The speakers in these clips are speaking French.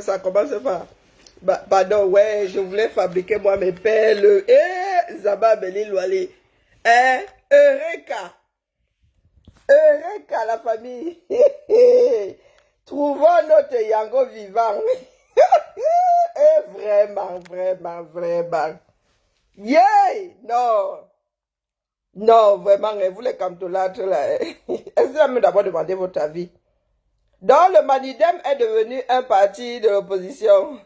Ça commence par... pardon, ouais, je voulais fabriquer moi mes perles. Zaba Beli Loali. Eureka. Eureka, la famille. Trouvons notre Yango vivant. Vraiment, vraiment, vraiment. Yeah! Non. Non, vraiment, vous les camtolâtres là. Est-ce que vous me d'abord demander votre avis? Donc, le Manidem est devenu un parti de l'opposition.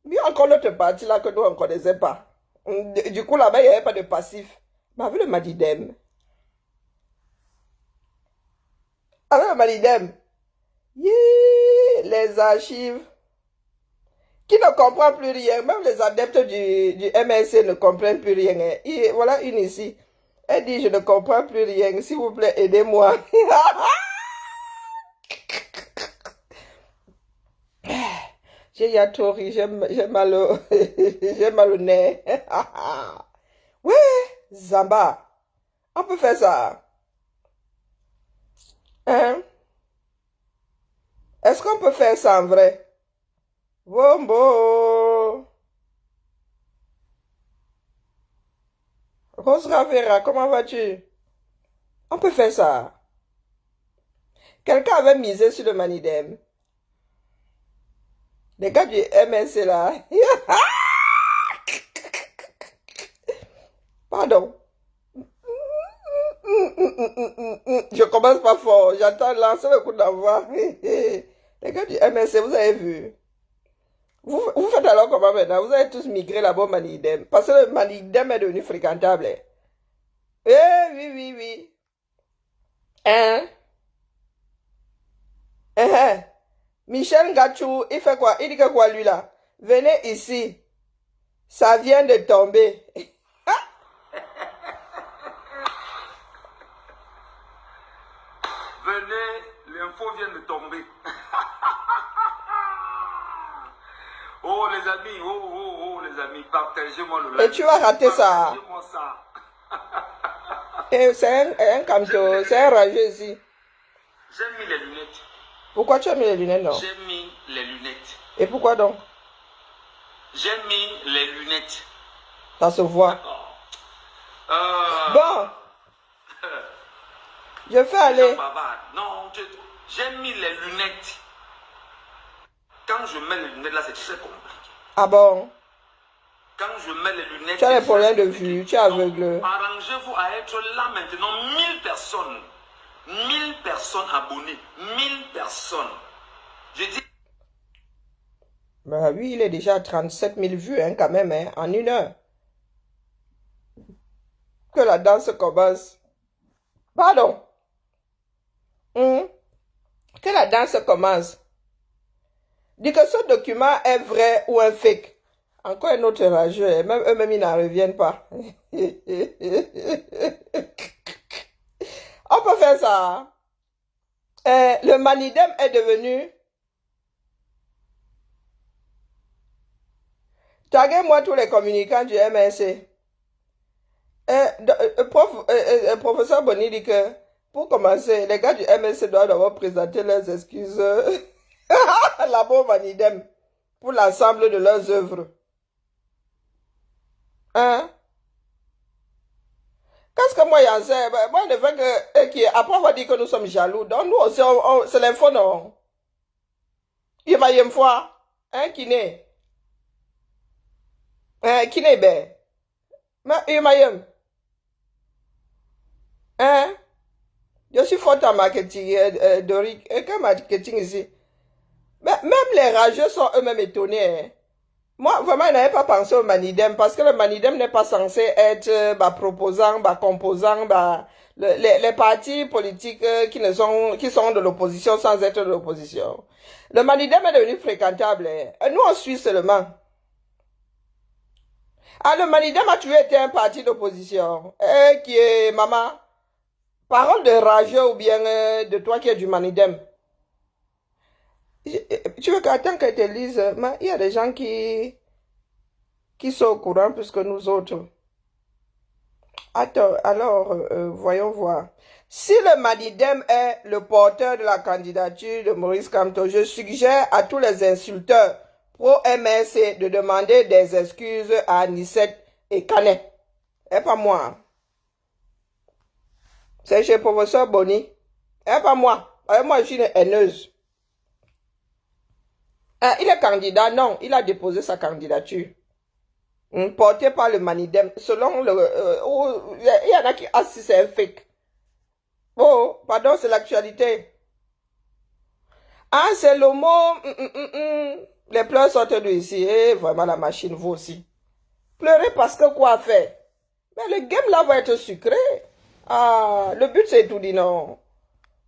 Mais encore l'autre parti là que nous on ne connaissait pas. Du coup, là-bas, il n'y avait pas de passif. Mais avec le Manidem. Avec le Manidem. Yeah, les archives. Qui ne comprend plus rien. Même les adeptes du MSC ne comprennent plus rien. Et voilà une ici. Elle dit, je ne comprends plus rien. S'il vous plaît, aidez-moi. J'ai yatori, j'ai mal au... j'ai mal au nez. Ouais, Zamba. On peut faire ça. Hein? Est-ce qu'on peut faire ça en vrai? Bombo. Rose Ravera, comment vas-tu? On peut faire ça. Quelqu'un avait misé sur le Manidem. Les gars du MSC là. Pardon. Je commence pas fort. J'attends lancer le coup d'envoi. Les gars du MSC, vous avez vu? Vous faites alors comment maintenant? Vous avez tous migré là-bas au Manidem. Parce que le Manidem est devenu fréquentable. Oui, oui, oui. Hein? Hein? Michel Gachou, il fait quoi? Il dit que quoi lui là? Venez ici. Ça vient de tomber. Venez, l'info vient de tomber. Oh les amis, oh les amis, partagez-moi le live. Et tu vas rater ça. Partagez-moi ça. Et c'est un camto, c'est un rageux ici. J'ai mis les lunettes. Pourquoi tu as mis les lunettes, non? J'ai mis les lunettes. Et pourquoi donc? J'ai mis les lunettes. Ça se voit. Bon. Je fais aller. Non, j'ai mis les lunettes. Quand je mets les lunettes là, c'est très compliqué. Ah bon? Quand je mets les lunettes... Tu as des problèmes de vue, tu es aveugle. Arrangez-vous à être là maintenant. 1000 personnes. 1000 personnes abonnées. 1000 personnes. Je dis... Bah oui, il est déjà à 37 000 vues, hein, quand même, hein, en une heure. Que la danse commence. Pardon. Que la danse commence. Dis que ce document est vrai ou un fake. Encore un autre rageux, hein. Même eux-mêmes, ils n'en reviennent pas. On peut faire ça. Le Manidem est devenu... Taguez-moi tous les communicants du MSC. Professeur Boni dit que, pour commencer, les gars du MSC doivent d'abord présenter leurs excuses là-bas au Manidem pour l'ensemble de leurs œuvres. Hein? Qu'est-ce que moi j'en sais? Moi, je veux que, après on va dire que nous sommes jaloux. Donc nous aussi, c'est l'info, non? Il va y une fois. Hein, qui n'est? Qui n'est ben? Mais il m'a eu. Hein? Je suis fort en marketing, Doric. Et quel marketing ici? Mais même les rageux sont eux-mêmes étonnés. Hein. Moi, vraiment, je n'avais pas pensé au Manidem parce que le Manidem n'est pas censé être proposant, composant, les partis politiques qui sont de l'opposition sans être de l'opposition. Le Manidem est devenu fréquentable. Hein. Nous, on suit seulement. Ah, le Manidem a toujours été un parti d'opposition. Qui est, maman, parole de rageux ou bien de toi qui es du Manidem. Tu veux qu'attends que tu lises, mais il y a des gens qui sont au courant plus que nous autres. Attends, alors, voyons voir. Si le Manidem est le porteur de la candidature de Maurice Kamto, je suggère à tous les insulteurs pro-MRC de demander des excuses à Anicette et Canet. Et pas moi. C'est chez le professeur Bonny. Et pas moi. Moi, je suis une haineuse. Il est candidat? Non, il a déposé sa candidature. Porté par le Manidem. Selon le... il y en a qui assistent, c'est un fake. Oh, pardon, c'est l'actualité. Ah, c'est le mot... Les pleurs sortent de ici. Et vraiment, la machine, vous aussi. Pleurer parce que quoi faire? Mais le game là va être sucré. Ah, le but c'est tout dit non.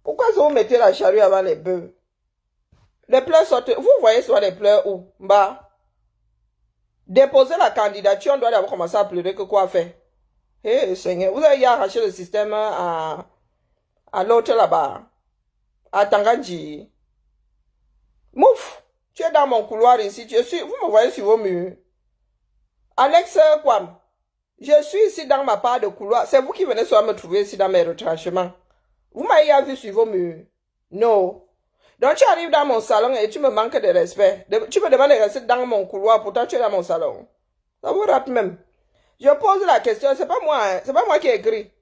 Pourquoi vous mettez la charrue avant les bœufs? Les pleurs sortent. Vous voyez soit les pleurs où? Bah. Déposer la candidature, on doit d'abord commencer à pleurer que quoi faire? Eh, Seigneur, vous avez arraché le système à l'autre là-bas. À Tanganji. Mouf! Tu es dans mon couloir ici. Vous me voyez sur vos murs. Alex Kwam. Je suis ici dans ma part de couloir. C'est vous qui venez soit me trouver ici dans mes retranchements. Vous m'avez vu sur vos murs? Non. Donc tu arrives dans mon salon et tu me manques de respect. Tu me demandes de rester dans mon couloir, pourtant tu es dans mon salon. Ça vous rate même. Je pose la question, c'est pas moi, hein. C'est pas moi qui ai écrit.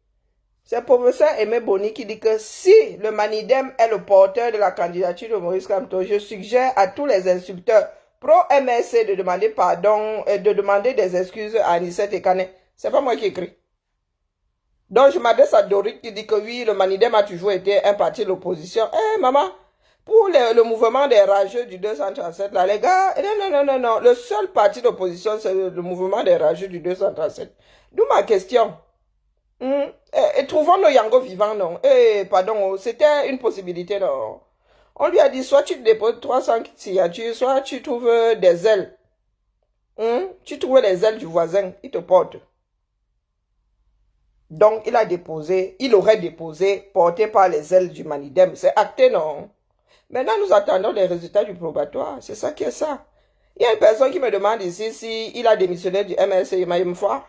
C'est le professeur Aimé Bonny qui dit que si le Manidem est le porteur de la candidature de Maurice Kamto, je suggère à tous les insulteurs pro-MRC de demander pardon et de demander des excuses à Anicette et Canet. C'est pas moi qui écris. Donc je m'adresse à Doric qui dit que oui, le Manidem a toujours été un parti de l'opposition. Eh maman, pour le mouvement des rageux du 237, là, les gars, non. Le seul parti d'opposition, c'est le mouvement des rageux du 237. D'où ma question. Et trouvons nos Yango vivants, non? Pardon, c'était une possibilité, non? On lui a dit, soit tu déposes 300 signatures, soit tu trouves des ailes. Tu trouves les ailes du voisin, il te porte. Donc, il aurait déposé, porté par les ailes du Manidem. C'est acté, non? Maintenant, nous attendons les résultats du probatoire. C'est ça qui est ça. Il y a une personne qui me demande ici si il a démissionné du MLC une fois.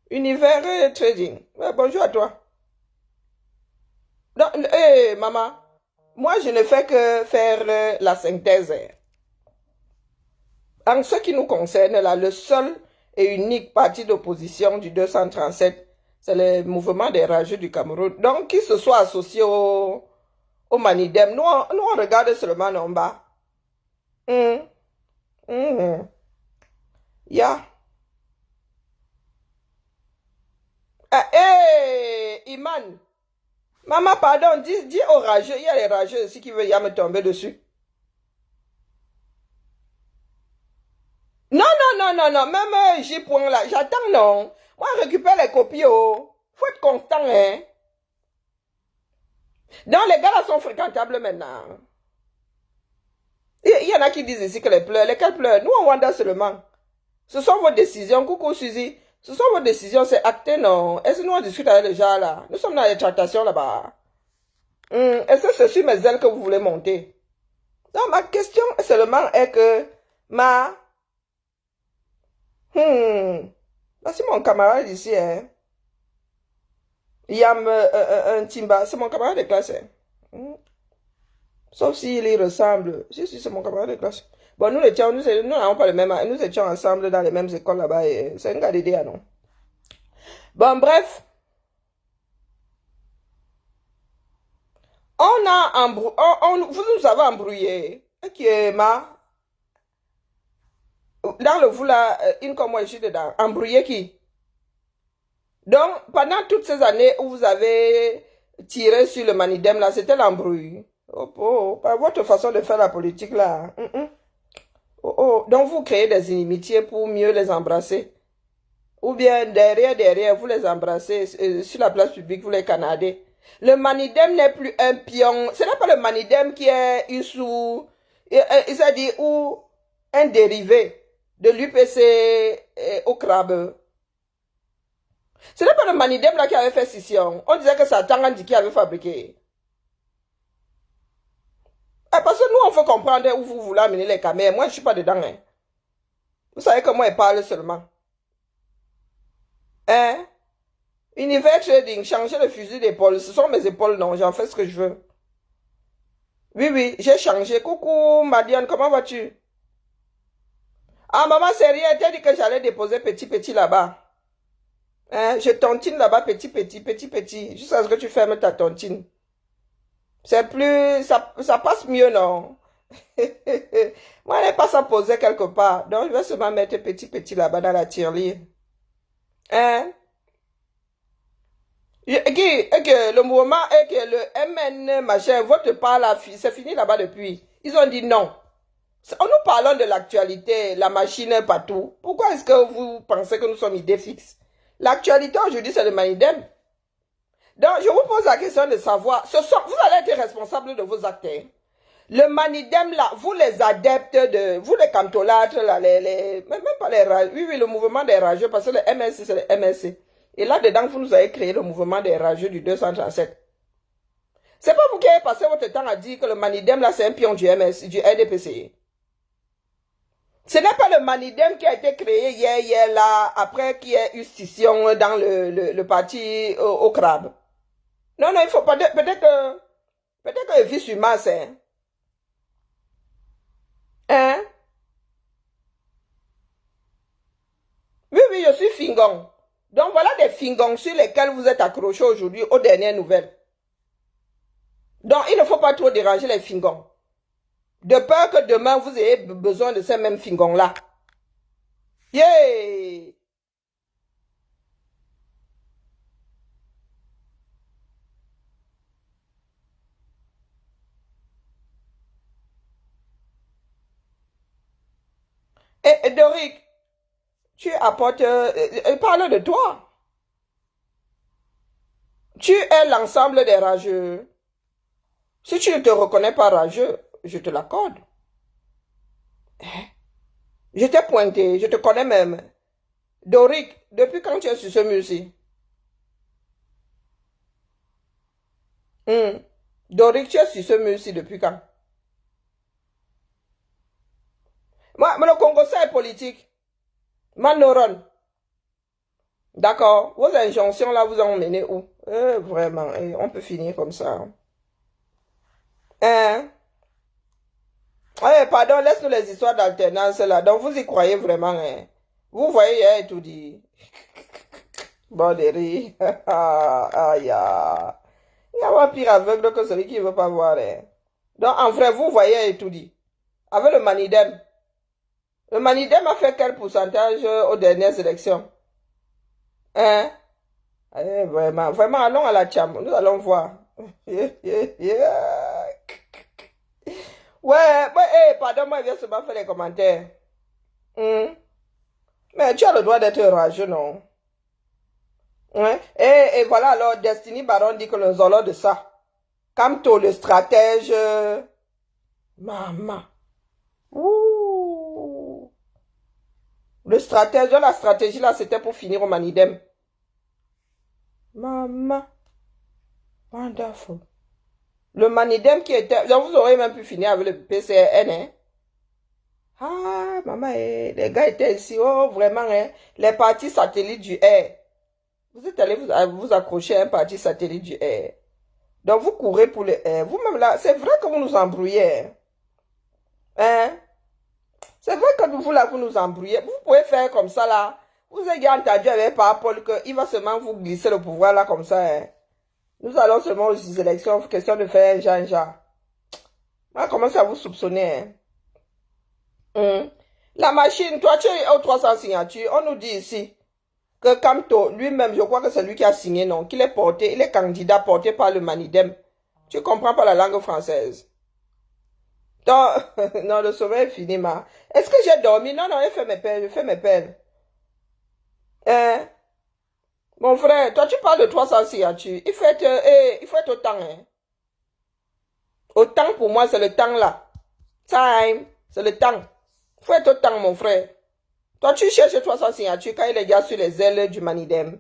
Univers Trading. Bonjour à toi. Non, maman, moi, je ne fais que faire la synthèse. En ce qui nous concerne, là, le seul et unique parti d'opposition du 237, c'est le mouvement des rageux du Cameroun. Donc, qu'il se soit associé au Manidem, nous on regarde seulement en bas. Yeah. Iman. Maman, pardon, dis aux rageux, il y a les rageux ici qui veulent me tomber dessus. Non, même J point là, j'attends non. Moi, récupère les copies, oh. Faut être constant, hein. Donc, les gars là sont fréquentables maintenant. Il y en a qui disent ici que lesquels pleurent. Nous, on wanda seulement. Ce sont vos décisions. Coucou, Suzy. Ce sont vos décisions, c'est acté, non? Est-ce que nous, on discute avec les gens là? Nous sommes dans les tractations là-bas. Est-ce que c'est sur mes ailes que vous voulez monter? Non, ma question seulement est que voici mon camarade ici, hein. Yam un Timba, c'est mon camarade de classe, hein. Sauf s'il y ressemble. Si, c'est mon camarade de classe. Bon, nous n'avons pas le même âge. Nous étions ensemble dans les mêmes écoles là-bas. C'est un gars d'idée, non? Bon, bref. Vous nous avez embrouillé. Qui est dans le vous là, une comme moi, je suis dedans. Embrouillé qui? Donc, pendant toutes ces années où vous avez tiré sur le Manidem là, c'était l'embrouille. Par votre façon de faire la politique là. Donc vous créez des inimitiés pour mieux les embrasser. Ou bien derrière, vous les embrassez sur la place publique, vous les canadez. Le Manidem n'est plus un pion. Ce n'est pas le Manidem qui est ou un dérivé de l'UPC au crabe. Ce n'est pas le Manidem là qui avait fait scission. On disait que c'est Tangandi qui avait fabriqué. Parce que nous, on faut comprendre où vous voulez amener les caméras. Moi, je ne suis pas dedans. Hein. Vous savez que moi, je parle seulement. Hein? Univers Trading, changer le fusil d'épaule. Ce sont mes épaules, non, j'en fais ce que je veux. Oui, oui, j'ai changé. Coucou, Madiane, comment vas-tu? Ah, maman, c'est rien, t'as dit que j'allais déposer petit là-bas. Hein? Je tontine là-bas, petit, jusqu'à ce que tu fermes ta tontine. C'est plus, ça passe mieux, non? Moi, elle n'est pas à poser quelque part. Donc, je vais seulement mettre petit là-bas dans la tirelire. Hein? Le mouvement est que le MN, machin, votre part là, c'est fini là-bas depuis. Ils ont dit non. Nous parlons de l'actualité, la machine partout. Pourquoi est-ce que vous pensez que nous sommes idées fixes? L'actualité aujourd'hui, c'est le Manidem. Donc, je vous pose la question de savoir, vous allez être responsable de vos actes. Hein. Le Manidem, là, vous les adeptes de, vous les cantolâtres, là, même pas les rageux, oui, le mouvement des rageux, parce que le MLC, c'est le MLC. Et là-dedans, vous nous avez créé le mouvement des rageux du 237. C'est pas vous qui avez passé votre temps à dire que le Manidem, là, c'est un pion du MLC, du RDPC. Ce n'est pas le Manidem qui a été créé hier, là, après qu'il y ait eu scission dans le parti au crabe. Non, il faut pas, peut-être que vit sur Mars, hein. Hein? Oui, je suis Fingon. Donc voilà des Fingons sur lesquels vous êtes accrochés aujourd'hui aux dernières nouvelles. Donc il ne faut pas trop déranger les Fingons. De peur que demain vous ayez besoin de ces mêmes Fingons-là. Yeah! Et Doric, tu apportes... parle de toi. Tu es l'ensemble des rageux. Si tu ne te reconnais pas rageux, je te l'accorde. Je t'ai pointé, je te connais même. Doric, depuis quand tu es sur ce mur-ci? Doric, tu es sur ce mur-ci depuis quand? Moi, le Congo, c'est politique. Manoron. D'accord. Vos injonctions là vous ont mené où? Vraiment, on peut finir comme ça. Hein? Pardon, laisse-nous les histoires d'alternance là. Donc vous y croyez vraiment, hein? Vous voyez, et tout dit. Bon, des rires. Aïe, aïe. Il y a pas pire aveugle que celui qui ne veut pas voir, hein? Donc en vrai, vous voyez, et tout dit. Avec le Manidem. Le Manidem a fait quel pourcentage aux dernières élections? Hein? Vraiment, allons à la chambre. Nous allons voir. Ouais, pardon, moi, il vient seulement faire les commentaires. Mais tu as le droit d'être rageux, non? Ouais. Et voilà, alors, Destiny Baron dit que le Zolo de ça. Camto, le stratège. Maman. Ouh. Le stratège, la stratégie là, c'était pour finir au Manidem. Maman. Wonderful. Le Manidem qui était... Donc vous aurez même pu finir avec le PCN, hein? Ah, maman, les gars étaient ici. Oh, vraiment, hein? Les partis satellites du air. Vous êtes allé vous accrocher à un parti satellite du air. Donc vous courez pour le air. Vous-même là, c'est vrai que vous nous embrouillez. Hein? C'est vrai que vous là, vous nous embrouillez. Vous pouvez faire comme ça là. Vous avez déjà entendu avec Paul qu'il va seulement vous glisser le pouvoir là comme ça, hein? Nous allons seulement aux élections, question de faire Jean-Jean. Moi, commence à vous soupçonner. Hein? La machine, toi, tu es aux 300 signatures. On nous dit ici que Camto, lui-même, je crois que c'est lui qui a signé, non, qu'il est porté, il est candidat porté par le Manidem. Tu comprends pas la langue française. Donc, non, le sommeil est fini, ma. Est-ce que j'ai dormi? Non, je fais mes peines. Hein? Mon frère, toi, tu parles de 300 signatures. Il faut être autant, hein. Autant pour moi, c'est le temps là. Time, c'est le temps. Il faut être autant, mon frère. Toi, tu cherches 300 signatures quand il est déjà sur les ailes du Manidem.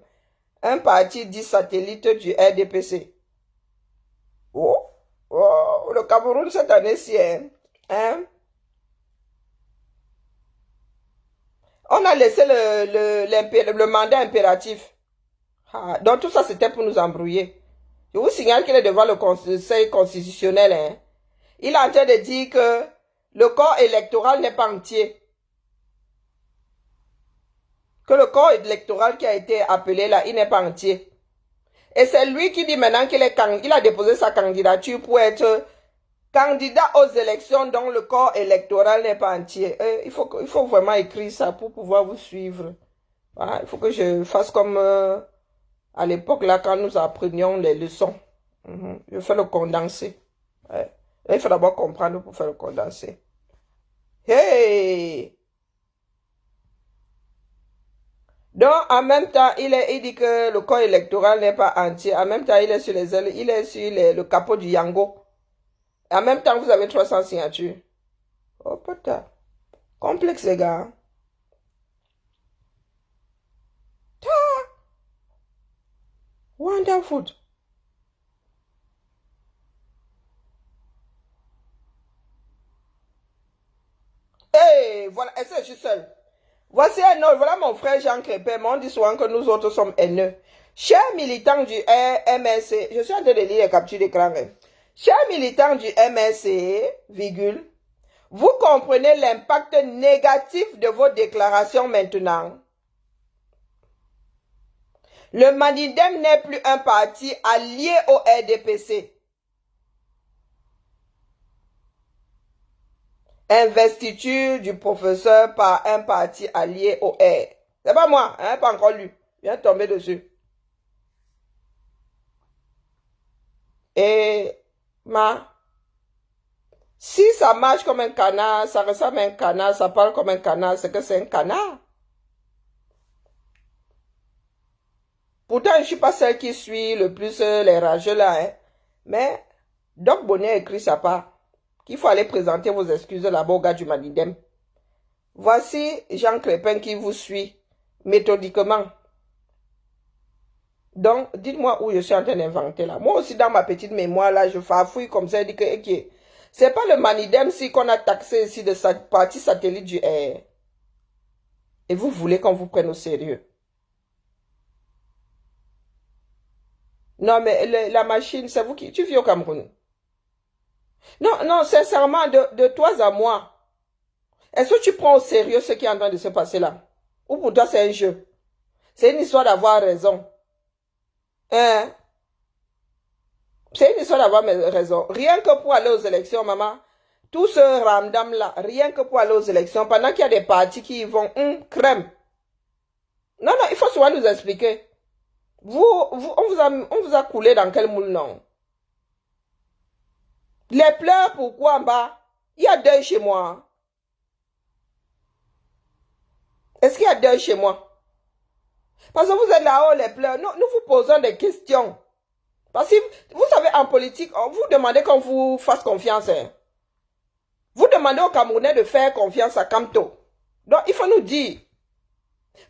Un parti dit satellite du RDPC. Oh, le Cameroun cette année-ci, hein? On a laissé le mandat impératif. Ah, donc tout ça, c'était pour nous embrouiller. Je vous signale qu'il est devant le Conseil constitutionnel. Hein. Il est en train de dire que le corps électoral n'est pas entier. Que le corps électoral qui a été appelé là, il n'est pas entier. Et c'est lui qui dit maintenant qu'il a déposé sa candidature pour être candidat aux élections dont le corps électoral n'est pas entier. Il faut vraiment écrire ça pour pouvoir vous suivre. Voilà, il faut que je fasse comme à l'époque là quand nous apprenions les leçons. Je fais le condensé. Ouais. Il faut d'abord comprendre pour faire le condensé. Hey! Donc, en même temps, il dit que le corps électoral n'est pas entier. En même temps, il est sur les ailes, il est sur le capot du Yango. En même temps, vous avez 300 signatures. Oh putain. Complexe, les gars. Wonderful. Hey, voilà, est-ce que je suis seul? Voici un autre, voilà mon frère Jean Crépin, mais on dit souvent que nous autres sommes haineux. Chers militants du MSC, je suis en train de lire les captures d'écran. Chers militants du MSC, virgule, vous comprenez l'impact négatif de vos déclarations maintenant. Le Manidem n'est plus un parti allié au RDPC. Investiture du professeur par un parti allié au R. C'est pas moi, hein, pas encore lu. Viens tomber dessus. Et si ça marche comme un canard, ça ressemble à un canard, ça parle comme un canard, c'est que c'est un canard. Pourtant, je ne suis pas celle qui suit le plus les rageux là, hein. Mais Doc Bonnet a écrit sa part qu'il faut aller présenter vos excuses là-bas au gars du Manidem. Voici Jean Crépin qui vous suit méthodiquement. Donc, dites-moi où je suis en train d'inventer là. Moi aussi, dans ma petite mémoire là, je farfouille comme ça, je dis que okay, c'est pas le Manidem si qu'on a taxé ici de sa partie satellite du R. Et vous voulez qu'on vous prenne au sérieux. Non, mais la machine, c'est vous qui... Tu vis au Cameroun. Non, non, sincèrement, de toi à moi, est-ce que tu prends au sérieux ce qui est en train de se passer là? Ou pour toi, c'est un jeu? C'est une histoire d'avoir raison. Hein? C'est une histoire d'avoir raison. Rien que pour aller aux élections, maman, tout ce ramdam là, rien que pour aller aux élections, pendant qu'il y a des partis qui y vont, crème. Non, non, il faut souvent nous expliquer. On vous a coulé dans quel moule, non? Les pleurs, pourquoi en bas? Il y a deuil chez moi. Est-ce qu'il y a deuil chez moi? Parce que vous êtes là-haut, les pleurs. Nous vous posons des questions. Parce que vous savez, en politique, on vous demandez qu'on vous fasse confiance. Hein. Vous demandez aux Camerounais de faire confiance à Camto. Donc, il faut nous dire.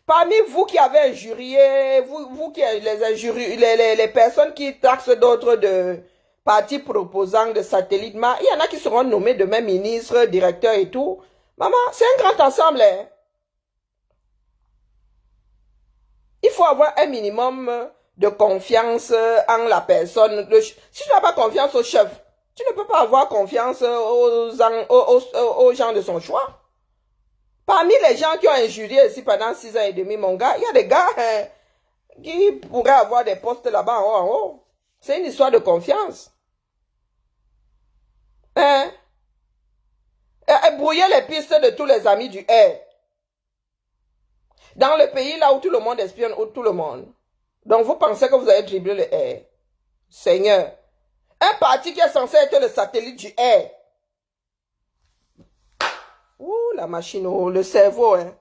Parmi vous qui avez injurié, vous qui les personnes qui taxent d'autres de partis proposants de satellites, il y en a qui seront nommés demain ministres, directeurs et tout. Maman, c'est un grand ensemble. Hein. Il faut avoir un minimum de confiance en la personne. Si tu n'as pas confiance au chef, tu ne peux pas avoir confiance aux gens de son choix. Parmi les gens qui ont injurié ici pendant 6 ans et demi, mon gars, il y a des gars qui pourraient avoir des postes là-bas en haut. C'est une histoire de confiance. Hein? Brouiller les pistes de tous les amis du R. Dans le pays là où tout le monde espionne, où tout le monde. Donc vous pensez que vous avez dribblé le R. Seigneur. Un parti qui est censé être le satellite du R. Ouh, la machine, le cerveau. Hein.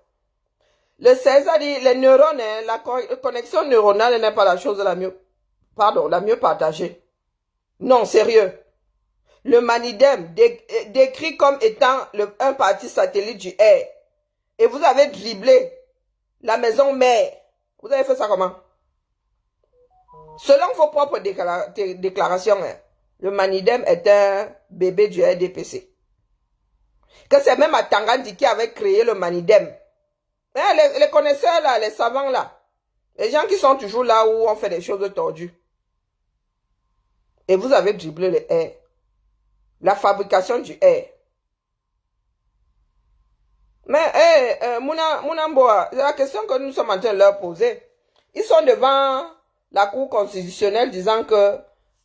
Le cerveau, les neurones, hein, la connexion neuronale n'est pas la chose la mieux partagée. Non, sérieux. Le Manidem, décrit comme étant un parti satellite du R. Et vous avez dribblé la maison mère. Vous avez fait ça comment? Selon vos propres déclarations, hein, le Manidem est un bébé du RDPC. Que c'est même Atangandi qui avait créé le Manidem. Hein, les connaisseurs là, les savants là, Les gens qui sont toujours là où on fait des choses tordues. Et vous avez dribblé le air. La fabrication du air. Mais, Mouna Mboa, c'est la question que nous sommes en train de leur poser. Ils sont devant la Cour constitutionnelle disant que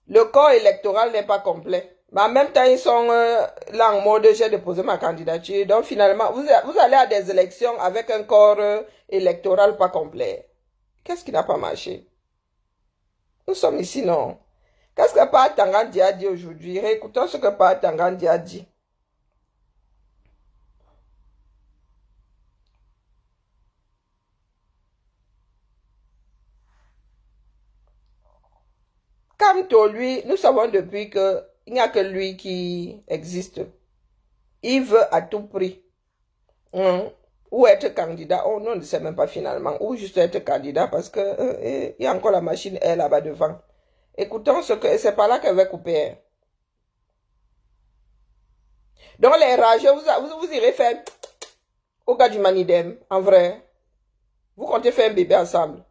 le corps électoral n'est pas complet. Mais en même temps, ils sont là en mode j'ai déposé ma candidature. Donc finalement, vous allez à des élections avec un corps électoral pas complet. Qu'est-ce qui n'a pas marché? Nous sommes ici, non? Qu'est-ce que Pa Tangandi a dit aujourd'hui? Réécoutons ce que Pa Tangandi a dit. Kamto, lui, nous savons depuis qu'il n'y a que lui qui existe. Il veut à tout prix. Ou être candidat. Oh non, on ne sait même pas finalement. Ou juste être candidat parce que il y a encore la machine est là-bas devant. Écoutons ce que... C'est par là qu'elle va couper. Hein. Donc les rageux, vous irez faire au gars du Manidem, en vrai. Vous comptez faire un bébé ensemble.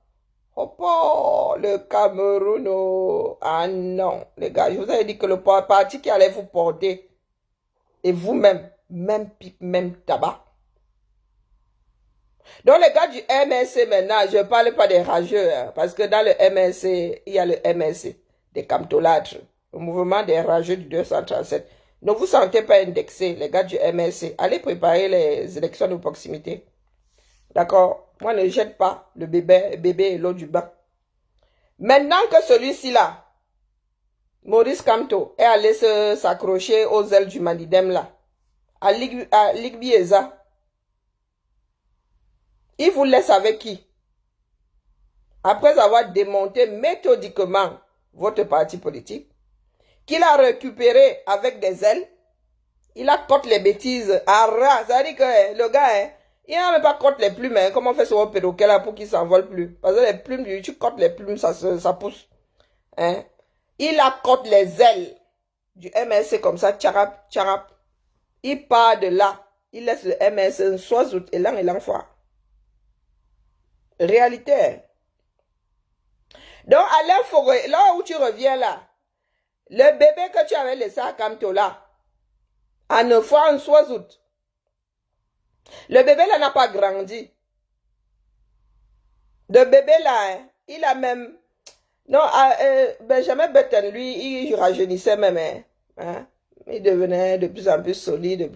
Oh, le Cameroun, oh. Ah non, les gars, je vous avais dit que le parti qui allait vous porter, et vous-même, même pipe, même tabac. Donc les gars du MSC maintenant, je ne parle pas des rageux, hein, parce que dans le MSC, il y a le MSC, des camtolâtres, le mouvement des rageux du 237. Ne vous sentez pas indexés, les gars du MSC. Allez préparer les élections de proximité. D'accord? Moi, ne jette pas le bébé et l'eau du bain. Maintenant que celui-ci là, Maurice Kamto, est allé s'accrocher aux ailes du Manidem là, à Ligbieza, il vous laisse avec qui? Après avoir démonté méthodiquement votre parti politique, qu'il a récupéré avec des ailes, il a cote les bêtises à ras. Ça veut dire que le gars, il n'a même pas cote les plumes. Hein. Comment on fait sur un perroquet là pour qu'il ne s'envole plus? Parce que les plumes, tu cotes les plumes, ça pousse. Hein? Il a cote les ailes du MSC comme ça, tcharap, tcharap. Il part de là. Il laisse le MSC soit et l'enfoire. Réalité. Donc, Alain Forêt, là où tu reviens là, le bébé que tu avais laissé à Kamto là, à 9 fois en 3 août, le bébé là n'a pas grandi. Le bébé là, hein, il a même... Non, Benjamin Button, lui, il rajeunissait même. Hein. Il devenait de plus en plus solide.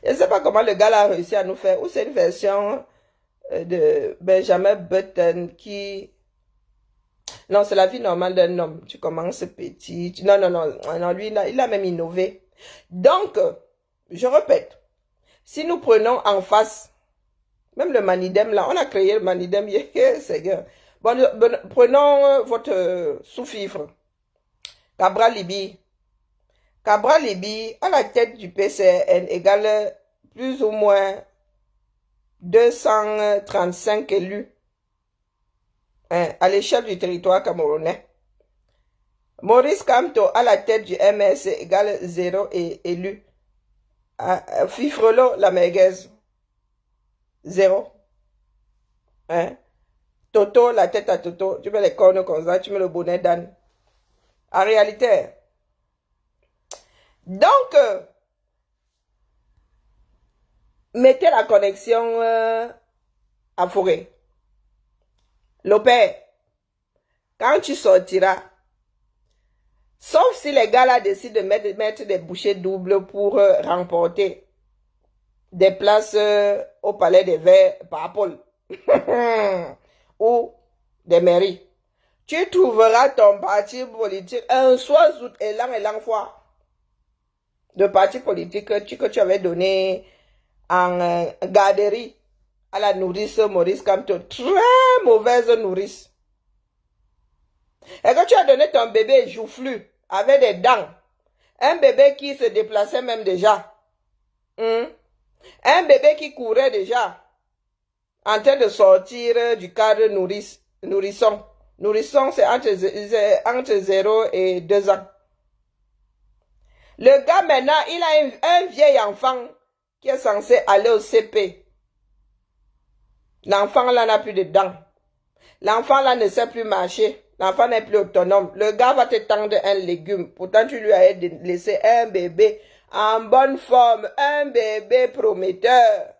Je ne sais pas comment le gars là a réussi à nous faire. Ou c'est une version de Benjamin Button qui... Non, c'est la vie normale d'un homme. Tu commences petit. Non, lui, il a même innové. Donc, je répète, si nous prenons en face, même le Manidem là, on a créé le Manidem, Seigneur. Bon, prenons votre sous-fifre, Cabral Libi. Cabral Libi, à la tête du PCN, égale plus ou moins 235 élus à l'échelle du territoire camerounais. Maurice Kamto, à la tête du MS, égale 0 élu. Fifrelo, la merguez, 0. Hein? Toto, la tête à Toto, tu mets les cornes comme ça, tu mets le bonnet d'âne. En réalité. Donc, mettez la connexion à Forêt. Lopé, quand tu sortiras, sauf si les gars là décident de mettre des bouchées doubles pour remporter des places au Palais des Verts par Paul ou des mairies, tu trouveras ton parti politique un soir août et l'an fois de parti politique que tu avais donné en garderie à la nourrice Maurice Kamto. Très mauvaise nourrice. Et que tu as donné ton bébé joufflu avec des dents. Un bébé qui se déplaçait même déjà. Un bébé qui courait déjà. En train de sortir du cadre nourrisson. Nourrisson, c'est entre 0 et 2 ans. Le gars maintenant, il a un vieil enfant qui est censé aller au CP. L'enfant là n'a plus de dents. L'enfant là ne sait plus marcher. L'enfant n'est plus autonome. Le gars va te tendre un légume. Pourtant, tu lui as laissé un bébé en bonne forme. Un bébé prometteur.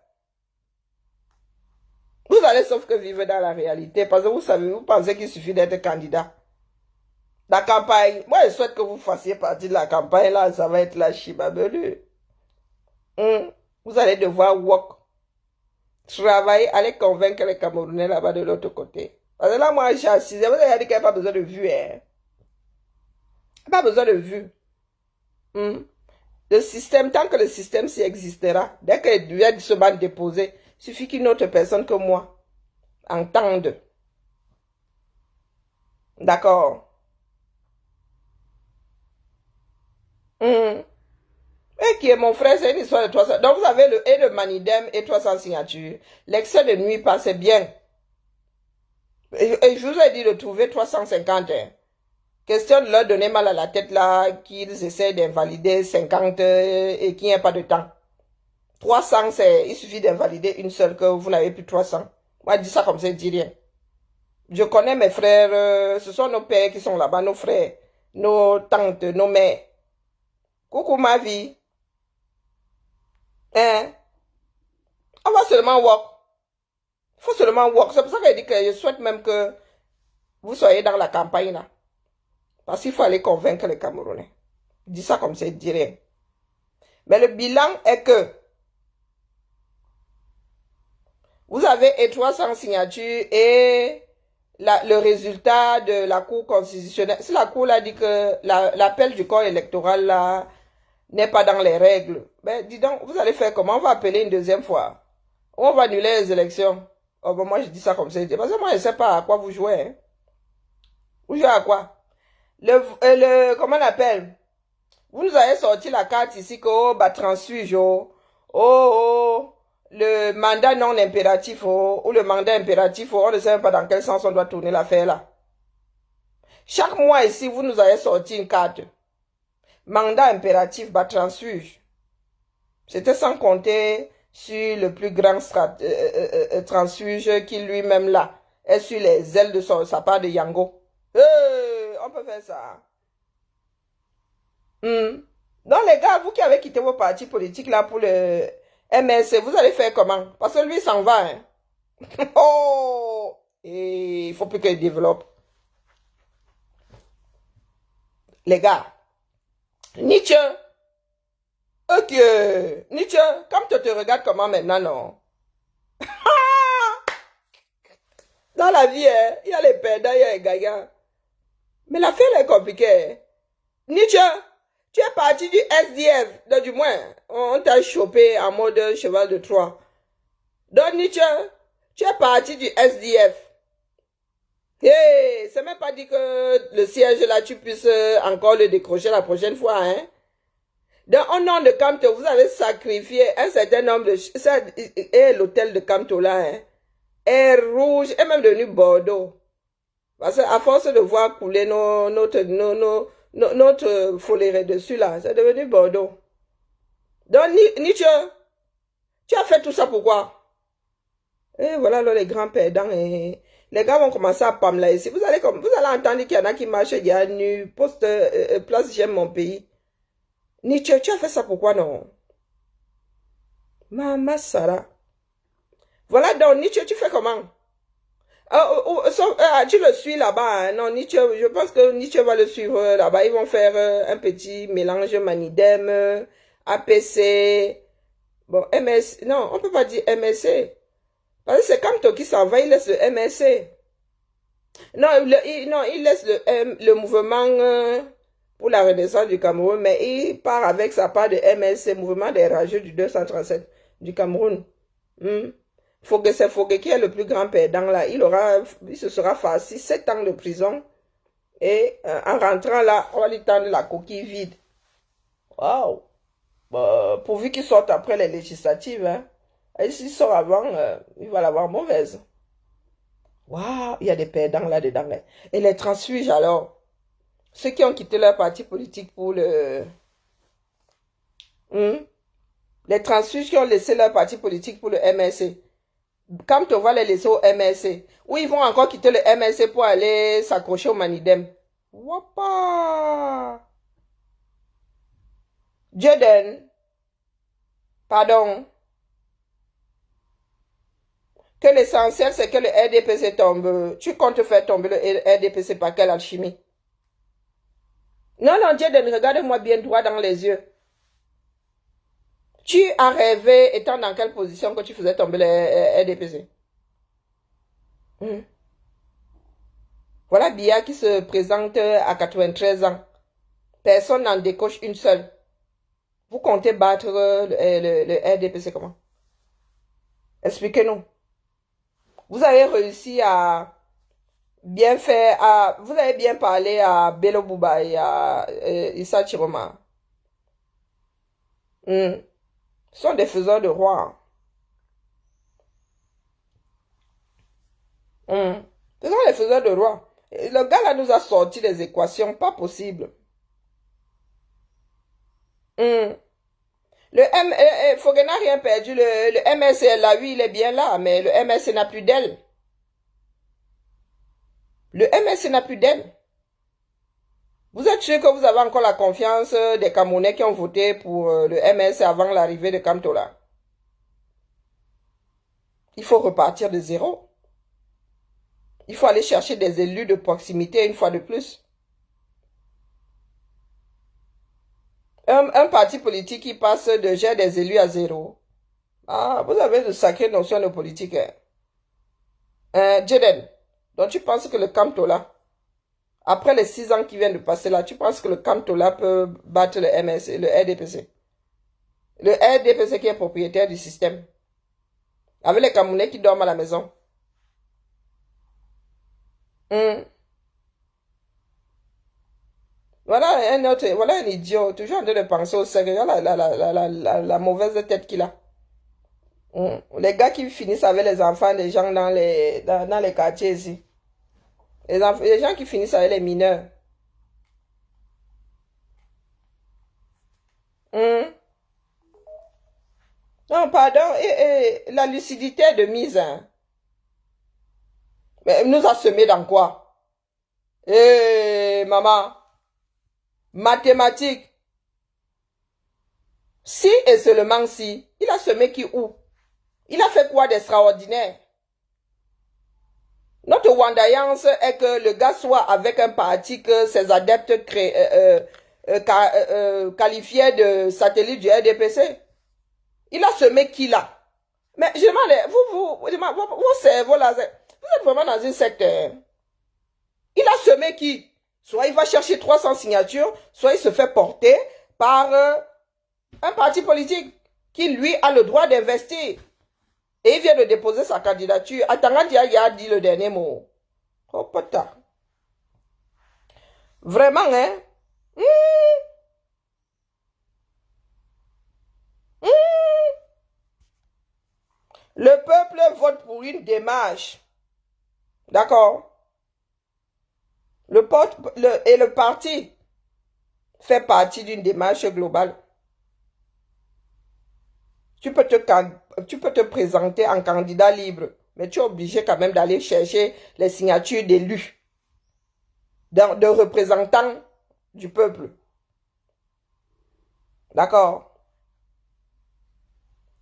Vous allez sauf que vivre dans la réalité. Parce que vous savez, vous pensez qu'il suffit d'être candidat. La campagne, moi je souhaite que vous fassiez partie de la campagne là. Ça va être la chibabelu. Vous allez devoir work. Travailler, aller convaincre les Camerounais là-bas de l'autre côté. Parce que là, moi, j'ai assisté. Vous avez dit qu'il n'y a pas besoin de vue. Hein? Pas besoin de vue. Le système, tant que le système s'y existera, dès qu'il vient se battre déposer, il suffit qu'une autre personne que moi entende. D'accord. Et qui est mon frère, c'est une histoire de 300. Donc vous avez le et de Manidem et 300 signatures. L'excès de nuit passe bien. Et je vous ai dit de trouver 350. Hein. Question de leur donner mal à la tête là, qu'ils essaient d'invalider 50 et qu'il n'y ait pas de temps. 300, il suffit d'invalider une seule que vous n'avez plus 300. Moi, je dis ça comme ça, je dis rien. Je connais mes frères, ce sont nos pères qui sont là-bas, nos frères, nos tantes, nos mères. Coucou ma vie. Hein? On va seulement walk. Il faut seulement walk. C'est pour ça que je dis que je souhaite même que vous soyez dans la campagne là. Parce qu'il faut aller convaincre les Camerounais. Je dis ça comme ça, je dis rien. Mais le bilan est que vous avez 300 signatures et le résultat de la Cour constitutionnelle. Si la Cour a dit que l'appel du corps électoral là n'est pas dans les règles, ben dis donc, vous allez faire comment? On va appeler une deuxième fois. On va annuler les élections. Oh, bon, moi je dis ça comme ça. Parce que moi je ne sais pas à quoi vous jouez. Hein. Vous jouez à quoi? Comment on appelle? Vous nous avez sorti la carte ici que oh, bah transfuge, le mandat non impératif, ou le mandat impératif, on ne sait même pas dans quel sens on doit tourner l'affaire là. Chaque mois ici, vous nous avez sorti une carte. Mandat impératif, bah transfuge. C'était sans compter sur le plus grand transfuge qui lui-même là est sur les ailes de sa part de Yango. On peut faire ça. Donc les gars, vous qui avez quitté vos partis politiques là pour le MSC, vous allez faire comment? Parce que lui s'en va. Hein? Oh! Et il faut plus qu'il développe. Les gars, Nietzsche, ok, Nietzsche, comme tu te regardes comment maintenant, non? Dans la vie, hein, il y a les perdants, il y a les gagnants. Mais l'affaire est compliquée. Nietzsche, tu es parti du SDF, donc du moins, on t'a chopé en mode cheval de Troie. Donc Nietzsche, tu es parti du SDF. Hey, c'est même pas dit que le siège là, tu puisses encore le décrocher la prochaine fois, hein. Donc, au nom de Camto, vous avez sacrifié un certain nombre de... Et l'hôtel de Camto là, hein, est rouge, et même devenu Bordeaux. Parce qu'à force de voir couler notre foléré dessus là, c'est devenu Bordeaux. Donc, Nietzsche, tu as fait tout ça pourquoi? Et voilà là, les grands perdants. Et les gars vont commencer à pamler ici. Vous allez entendre qu'il y en a qui marchent, il y a nu, poste, place j'aime mon pays. Nietzsche, tu as fait ça pourquoi non? Maman Sarah. Voilà donc, Nietzsche, tu fais comment? Tu le suis là-bas. Hein? Non, Nietzsche, je pense que Nietzsche va le suivre là-bas. Ils vont faire un petit mélange Manidem, APC. Bon, MS. Non, on peut pas dire MSC. Parce que c'est comme toi qui s'en va, il laisse le MSC. Non, il laisse le mouvement pour la renaissance du Cameroun, mais il part avec sa part de MSC, mouvement des rageux du 237 du Cameroun. C'est Fogué qui est le plus grand perdant là. Il se sera farci 7 ans de prison. Et en rentrant là, on va lui tendre la coquille vide. Waouh! Pourvu qu'il sorte après les législatives. Hein. Et s'il sort avant, il va l'avoir mauvaise. Waouh! Il y a des perdants là-dedans. Hein. Et les transfuges alors? Ceux qui ont quitté leur parti politique pour le... Les transfuges qui ont laissé leur parti politique pour le MSC. Quand on va les laisser au MLC, ou ils vont encore quitter le MLC pour aller s'accrocher au Manidem. Wapa! Jaden, pardon. Que l'essentiel, c'est que le RDPC tombe. Tu comptes faire tomber le RDPC par quelle alchimie? Non, non, Jaden, regarde-moi bien droit dans les yeux. Tu as rêvé, étant dans quelle position que tu faisais tomber le RDPC? Voilà Bia qui se présente à 93 ans. Personne n'en décoche une seule. Vous comptez battre le RDPC comment? Expliquez-nous. Vous avez réussi à bien faire, vous avez bien parlé à Bello Bouba et à Issa Chiroma. Ce sont des faiseurs de rois. Ce sont les faiseurs de rois. Et le gars là nous a sorti des équations, pas possible. Fogé n'a rien perdu. Le MSC là, oui, il est bien là, mais le MSC n'a plus d'aile. Le MSC n'a plus d'aile. Vous êtes sûr que vous avez encore la confiance des Camerounais qui ont voté pour le MSC avant l'arrivée de Kamtola? Il faut repartir de zéro. Il faut aller chercher des élus de proximité une fois de plus. Un parti politique qui passe de gérer des élus à zéro. Ah, vous avez de sacrées notions de politique. Jaden, donc tu penses que le Kamtola, après les 6 ans qui viennent de passer là, tu penses que le Kamtola peut battre le MSC, le RDPC? Le RDPC qui est propriétaire du système. Avec les Camerounais qui dorment à la maison. Voilà un idiot, toujours en train de penser au sérieux, la mauvaise tête qu'il a. Les gars qui finissent avec les enfants des gens dans les quartiers ici. Les gens qui finissent avec les mineurs. Non, pardon, la lucidité est de mise. Hein. Mais nous a semé dans quoi? Maman, mathématiques. Si et seulement si, il a semé qui où? Il a fait quoi d'extraordinaire? Notre wandaillance est que le gars soit avec un parti que ses adeptes qualifiaient de satellite du RDPC. Il a semé qui là? Mais je demande, vos cerveaux là, vous êtes vraiment dans une secte. Hein? Il a semé qui? Soit il va chercher 300 signatures, soit il se fait porter par un parti politique qui lui a le droit d'investir. Et il vient de déposer sa candidature. Atanga Dia a dit le dernier mot. Oh putain. Vraiment, hein? Le peuple vote pour une démarche. D'accord? Et le parti fait partie d'une démarche globale. Tu peux te présenter en candidat libre, mais tu es obligé quand même d'aller chercher les signatures d'élus, de représentants du peuple. D'accord?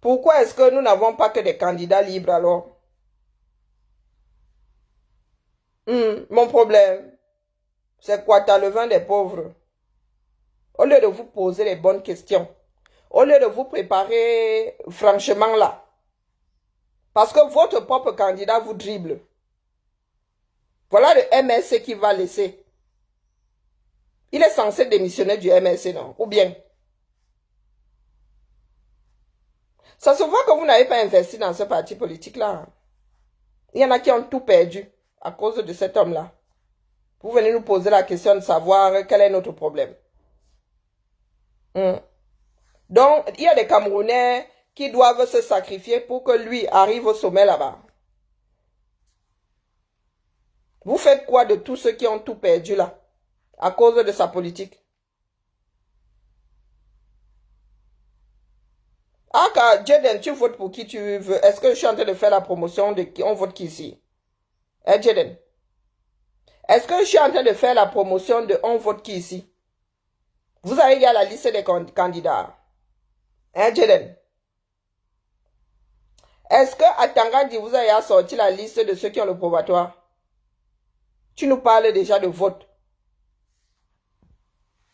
Pourquoi est-ce que nous n'avons pas que des candidats libres alors? Mon problème, c'est quoi? T'as le vin des pauvres. Au lieu de vous poser les bonnes questions, au lieu de vous préparer franchement là, parce que votre propre candidat vous dribble. Voilà le MSC qui va laisser. Il est censé démissionner du MSC, non? Ou bien? Ça se voit que vous n'avez pas investi dans ce parti politique-là. Il y en a qui ont tout perdu à cause de cet homme-là. Vous venez nous poser la question de savoir quel est notre problème. Donc, il y a des Camerounais qui doivent se sacrifier pour que lui arrive au sommet là-bas. Vous faites quoi de tous ceux qui ont tout perdu là, à cause de sa politique? Ah, car Jaden, tu votes pour qui tu veux. Est-ce que je suis en train de faire la promotion de qui? On vote qui ici? Hein, Jaden? Est-ce que je suis en train de faire la promotion de on vote qui ici? Vous avez regardé la liste des candidats. Hein, Jaden? Est-ce que à Tangandi, vous avez sorti la liste de ceux qui ont le probatoire? Tu nous parles déjà de vote.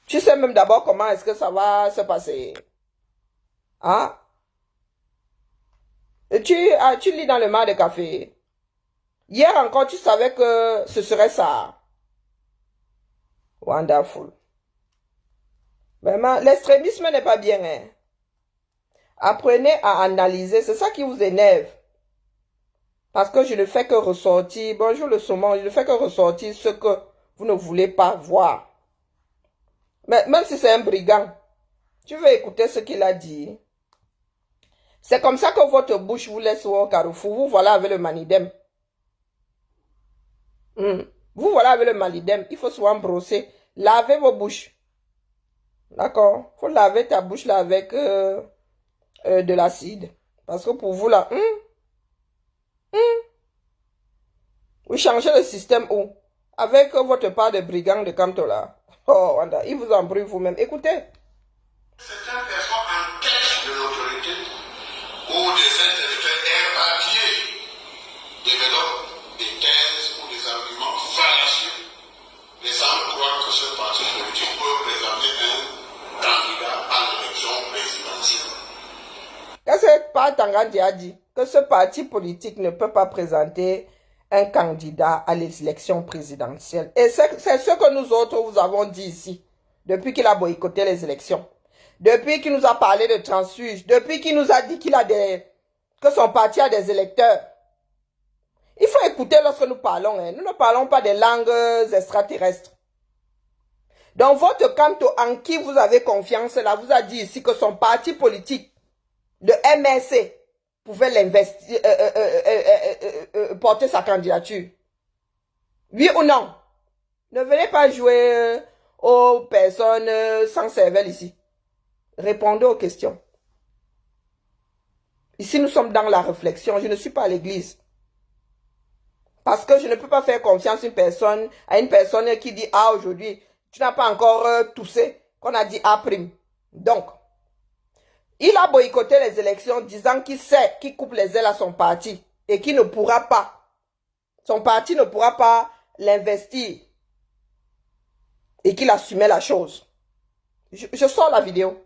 Tu sais même d'abord comment est-ce que ça va se passer. Hein? Et tu lis dans le mar de café. Hier encore, tu savais que ce serait ça. Wonderful. Vraiment, l'extrémisme n'est pas bien. Hein? Apprenez à analyser. C'est ça qui vous énerve. Parce que je ne fais que ressortir. Bonjour le saumon. Je ne fais que ressortir ce que vous ne voulez pas voir. Mais même si c'est un brigand, tu veux écouter ce qu'il a dit. C'est comme ça que votre bouche vous laisse au carrefour. Vous voilà avec le manidem. Vous voilà avec le manidem. Il faut souvent brosser. Lavez vos bouches. D'accord? Il faut laver ta bouche là avec de l'acide. Parce que pour vous là, vous changez le système où? Avec votre part de brigand de Kamtola. Oh, Wanda, il vous embrouille vous-même. Écoutez. Certaines personnes en tête de l'autorité ou des intellectuels éparpillés développent des thèses ou des arguments fallacieux, laissant croire que ce parti politique peut présenter un candidat à l'élection présidentielle. Qu'est-ce que Pat Tangandi a dit? Que ce parti politique ne peut pas présenter un candidat à l'élection présidentielle. Et c'est ce que nous autres vous avons dit ici, depuis qu'il a boycotté les élections. Depuis qu'il nous a parlé de transfuge, depuis qu'il nous a dit que son parti a des électeurs. Il faut écouter lorsque nous parlons. Hein. Nous ne parlons pas des langues extraterrestres. Donc votre Kamto en qui vous avez confiance là, vous a dit ici que son parti politique, le MRC, pouvait l'investir, porter sa candidature. Oui ou non? Ne venez pas jouer aux personnes sans cervelle ici. Répondez aux questions. Ici, nous sommes dans la réflexion. Je ne suis pas à l'église. Parce que je ne peux pas faire confiance à une personne qui dit « Ah, aujourd'hui, tu n'as pas encore toussé. » Qu'on a dit « A'. Donc, il a boycotté les élections disant qu'il sait qu'il coupe les ailes à son parti et qu'il ne pourra pas. Son parti ne pourra pas l'investir et qu'il assumait la chose. Je sors la vidéo.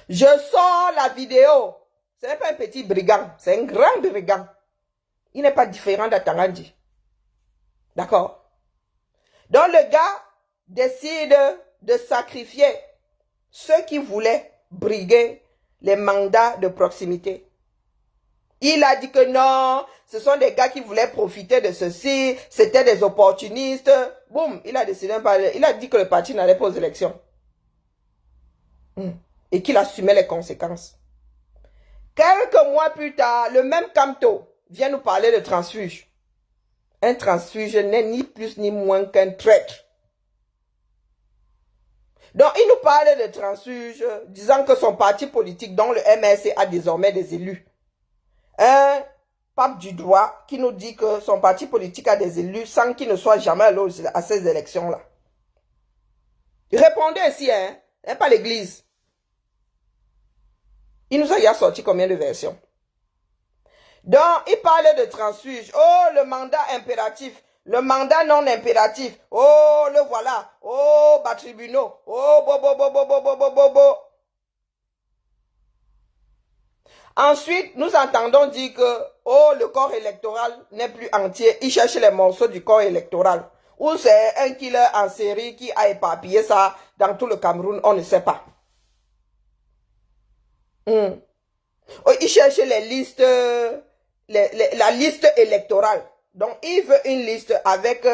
Je sors la vidéo. Ce n'est pas un petit brigand, c'est un grand brigand. Il n'est pas différent d'Atangandi. D'accord? Donc le gars décide de sacrifier ceux qui voulaient briguer les mandats de proximité. Il a dit que non, ce sont des gars qui voulaient profiter de ceci, c'était des opportunistes. Boum, il a décidé, il a dit que le parti n'allait pas aux élections. Et qu'il assumait les conséquences. Quelques mois plus tard, le même Kamto vient nous parler de transfuge. Un transfuge n'est ni plus ni moins qu'un traître. Donc, il nous parle de transfuge, disant que son parti politique, dont le MRC, a désormais des élus. Un pape du droit qui nous dit que son parti politique a des élus sans qu'il ne soit jamais allé à ces élections-là. Répondez ici, hein, pas l'église. Il nous a sorti combien de versions? Donc, il parlait de transfuge. Oh, le mandat impératif. Le mandat non impératif. Oh, le voilà. Oh, bas tribunaux. Oh, bo. Ensuite, nous entendons dire que, oh, le corps électoral n'est plus entier. Il cherche les morceaux du corps électoral. Ou c'est un killer en série qui a éparpillé ça dans tout le Cameroun, on ne sait pas. Oh, il cherche les listes, la liste électorale. Donc, il veut une liste avec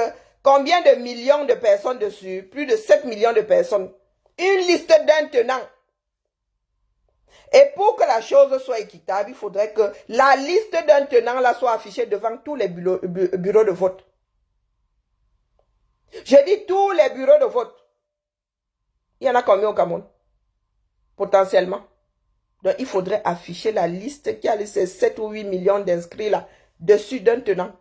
combien de millions de personnes dessus? Plus de 7 millions de personnes. Une liste d'un tenant. Et pour que la chose soit équitable, il faudrait que la liste d'un tenant là soit affichée devant tous les bureaux de vote. Je dis tous les bureaux de vote. Il y en a combien au Cameroun? Potentiellement. Donc, il faudrait afficher la liste qui a ces 7 ou 8 millions d'inscrits là, dessus d'un tenant.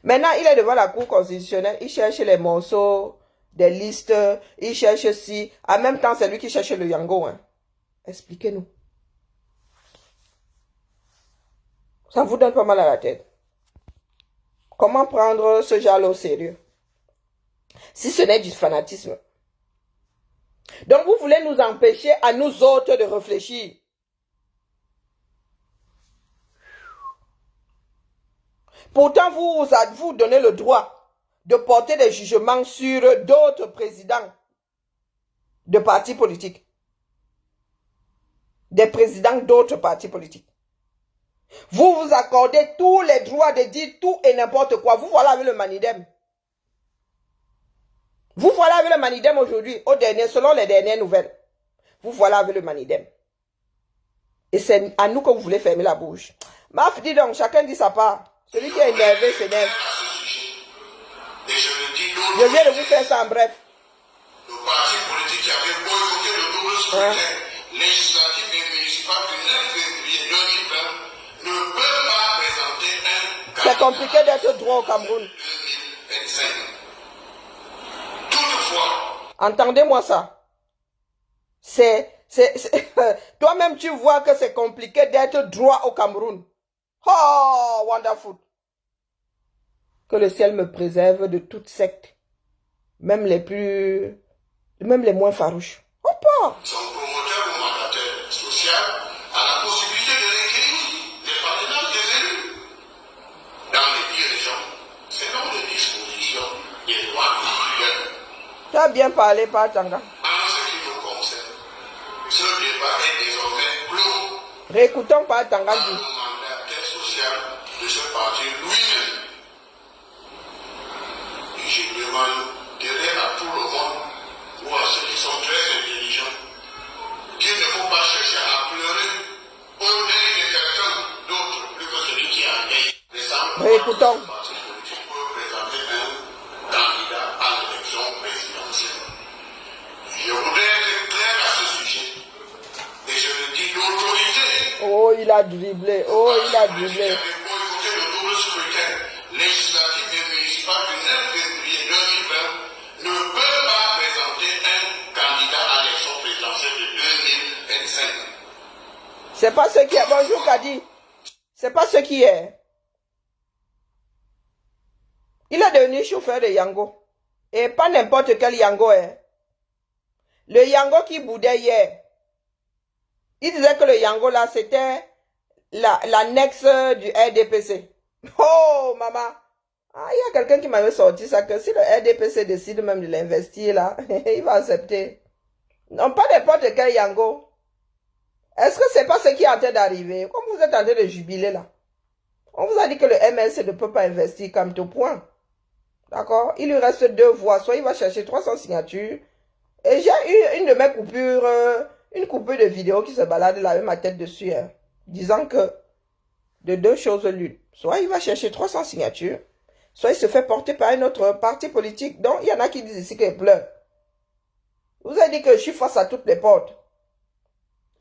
Maintenant, il est devant la Cour constitutionnelle, il cherche les morceaux des listes, il cherche si, en même temps, c'est lui qui cherche le Yango. Hein. Expliquez-nous. Ça vous donne pas mal à la tête. Comment prendre ce genre-là au sérieux? Si ce n'est du fanatisme. Donc, vous voulez nous empêcher à nous autres de réfléchir. Pourtant, vous donnez le droit de porter des jugements sur d'autres présidents de partis politiques. Des présidents d'autres partis politiques. Vous vous accordez tous les droits de dire tout et n'importe quoi. Vous voilà avec le Manidem. Vous voilà avec le Manidem aujourd'hui, selon les dernières nouvelles. Vous voilà avec le Manidem. Et c'est à nous que vous voulez fermer la bouche. Maf, dis donc, chacun dit sa part. Celui qui est énervé s'énerve. Je viens de vous faire ça en bref. Le parti politique qui avait boycotté le double scrutin législatif et municipal du 9 février 2020 ne peut pas présenter un candidat. C'est compliqué d'être droit au Cameroun. 2025. Toutefois, entendez-moi ça. Toi-même, tu vois que c'est compliqué d'être droit au Cameroun. Oh, wonderful. Que le ciel me préserve de toute secte. Même les moins farouches. Hop! son promoteur ou mandataire social a la possibilité de requérir les parrainages des élus. Dans les dirigeants, selon les dispositions des lois culturelles. Tu as bien parlé, par Tanga. En ce qui nous concerne, ce débat est désormais clos. Réécoutons par Tanga. Par le mandataire social de ce parti lui-même. Et je demanderai à tout le monde, ou à ceux qui sont très intelligents, qu'il ne faut pas chercher à pleurer au nez de quelqu'un d'autre, plus que celui qui a un nez. Réécoutons. Le parti politique peut présenter un candidat à l'élection présidentielle. Je voudrais être clair à ce sujet. Et je le dis d'autorité. Oh, il a dribblé. Oh, il a dribblé. Qui avait boycotté le double scrutin législatif et municipal du 9 février 2020 ne peut pas présenter un candidat à l'élection présidentielle de 2025. C'est pas ce qui est. Bonjour, Kadi. C'est pas ce qui est. Il est devenu chauffeur de Yango. Et pas n'importe quel Yango est. Le Yango qui boudait hier. Il disait que le Yango là, c'était l'annexe du RDPC. Oh, maman. Ah, il y a quelqu'un qui m'avait sorti ça, que si le RDPC décide même de l'investir là, il va accepter. Non, pas n'importe quel Yango. Est-ce que c'est pas ce qui est en train d'arriver? Comme vous êtes en train de jubiler là. On vous a dit que le MLC ne peut pas investir comme tout point. D'accord? Il lui reste 2 voix. Soit il va chercher 300 signatures. Et j'ai eu une de mes coupures, une coupure de vidéo qui se balade là avec ma tête dessus, hein, disant que de 2 choses l'une. Soit il va chercher 300 signatures, soit il se fait porter par un autre parti politique. Donc, il y en a qui disent ici qu'il pleure. Vous avez dit que je suis face à toutes les portes.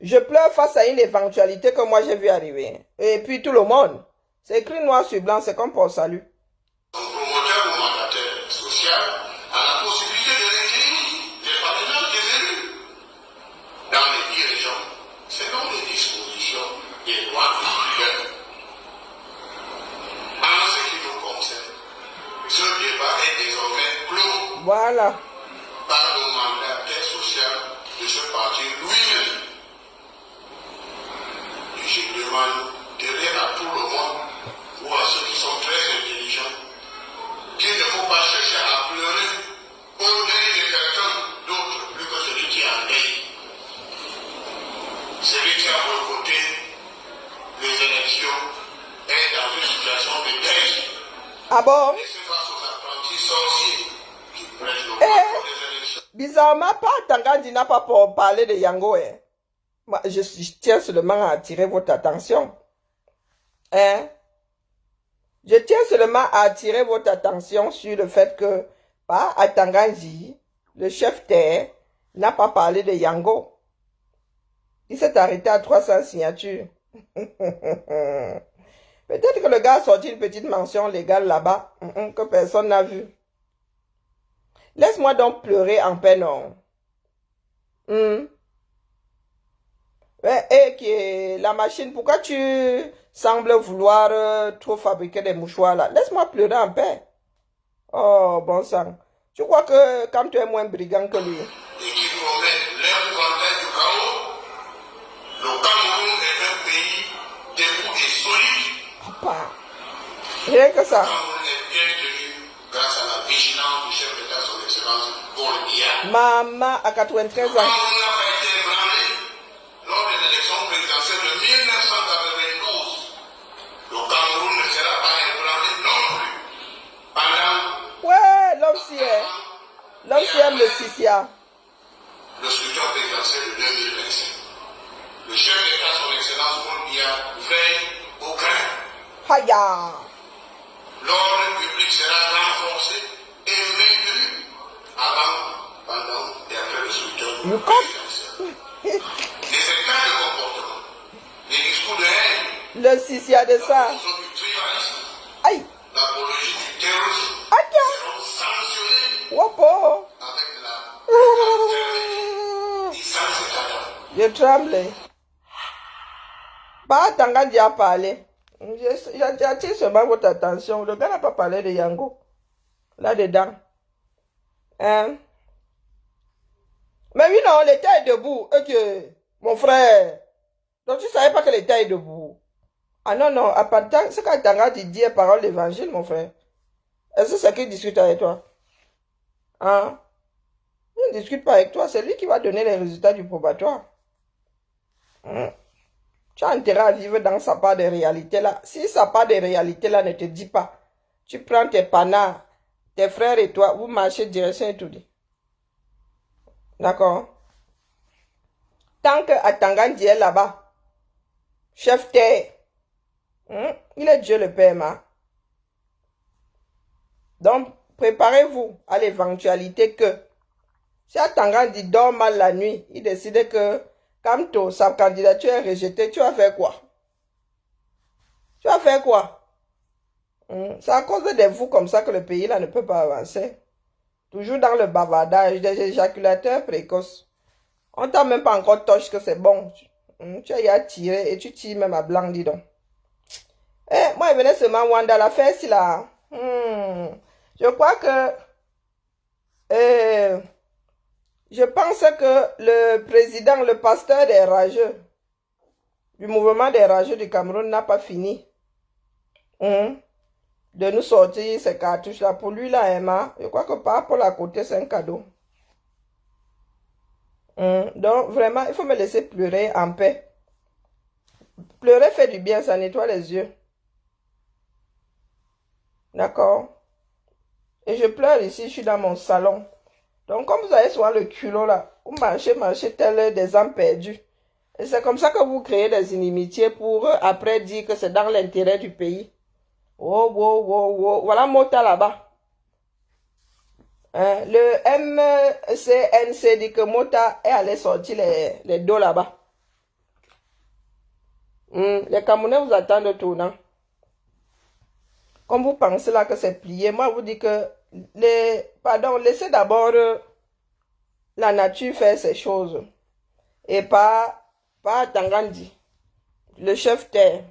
Je pleure face à une éventualité que moi j'ai vu arriver. Et puis tout le monde. C'est écrit noir sur blanc, c'est comme pour salut. Son promoteur ou mandataire social a la possibilité de requérir les parrainages des élus. Dans les dirigeants, selon les dispositions des lois culturelles. En ce qui nous concerne, ce débat est désormais clos. Voilà. Par le mandataire social de ce parti lui-même. Et je demanderai à tout le monde, ou à ceux qui sont très intelligents, qu'il ne faut pas chercher à pleurer au nez de quelqu'un d'autre, plus que celui qui a un nez. Celui qui a boycotté les élections est dans une situation de piège. Ah bon? Laissez face aux apprentis sorciers qui prennent le contrôle des élections. Bizarrement, pas Tangandi n'a pas pour parler de Yango. Hein. Moi, je tiens seulement à attirer votre attention. Hein? Je tiens seulement à attirer votre attention sur le fait que, pas à Tangandi, le chef terre, n'a pas parlé de Yango. Il s'est arrêté à 300 signatures. Peut-être que le gars a sorti une petite mention légale là-bas que personne n'a vu. Laisse-moi donc pleurer en paix, non. Et la machine, pourquoi tu sembles vouloir trop fabriquer des mouchoirs là? Laisse-moi pleurer en paix. Oh, bon sang. Tu crois que quand tu es moins brigand que lui? Et qui promet l'indépendance du chaos, le Cameroun est un pays debout et solide. Papa. Rien que ça. Le Cameroun est bien tenu grâce à la vigilance du chef d'État, son Excellence Paul Biya. Maman à 93 ans. Le Cameroun n'a pas été ébranlé lors des élections présidentielles de 1992. Le Cameroun ne sera pas ébranlé non plus pendant Ouais, l'homme s'y est. L'homme s'y aime le Sissia. le scrutin présidentiel de 2025. Le chef d'État, son Excellence Paul Biya, veille au grain. Haya. L'ordre public sera renforcé et maintenu avant, pendant et après le scrutin You présidentiel. Les états de comportement, les discours de haine, Le Sissia de ça. l'apologie du tribalisme, Aïe. l'apologie du terrorisme Aïe. seront sanctionnés Wopo. avec la fermeté et sans état d'âme. Je tremble. Pas Tangandi a parlé. J'attire seulement votre attention. Le gars n'a pas parlé de Yango. Là-dedans. Hein? Mais oui, non, l'État est debout. Ok, mon frère. Donc tu savais pas que l'État est debout. Ah non, non, à part ce qu'Atangandi dit est parole d'évangile, mon frère. Est-ce que c'est qu'il discute avec toi? Hein? Il ne discute pas avec toi, c'est lui qui va donner les résultats du probatoire. Tu as intérêt à vivre dans sa part de réalité là. Si sa part de réalité là ne te dit pas, tu prends tes panards, tes frères et toi, vous marchez direction et tout dit. D'accord? Tant que Atangandi est là-bas, chef terre, il est Dieu le Père, ma. Donc, préparez-vous à l'éventualité que si Atangandi dort mal la nuit, il décide que quand sa candidature est rejetée, tu vas faire quoi? Tu vas faire quoi? C'est à cause des fous comme ça que le pays là ne peut pas avancer. Toujours dans le bavardage des éjaculateurs précoces. On t'a même pas encore touché que c'est bon. Tu as y à tirer et tu tires même à blanc, dis donc. Eh, moi, il venait seulement Wanda la faire si là. Je crois que je pense que le président, le pasteur des rageux, du mouvement des rageux du Cameroun n'a pas fini de nous sortir ces cartouches-là. Pour lui, là, Emma, je crois que par rapport à côté, c'est un cadeau. Donc, vraiment, il faut me laisser pleurer en paix. Pleurer fait du bien, ça nettoie les yeux. D'accord? Et je pleure ici, je suis dans mon salon. Donc, comme vous avez souvent le culot là, vous marchez tel des âmes perdues. Et c'est comme ça que vous créez des inimitiés pour après dire que c'est dans l'intérêt du pays. Oh, oh, oh, oh. Voilà Mota là-bas. Le MCNC dit que Mota est allé sortir les dos là-bas. Les Camerounais vous attendent au tournant. Comme vous pensez là que c'est plié, moi vous dis que laissez d'abord la nature faire ses choses. Et pas Tangandi, le chef terre.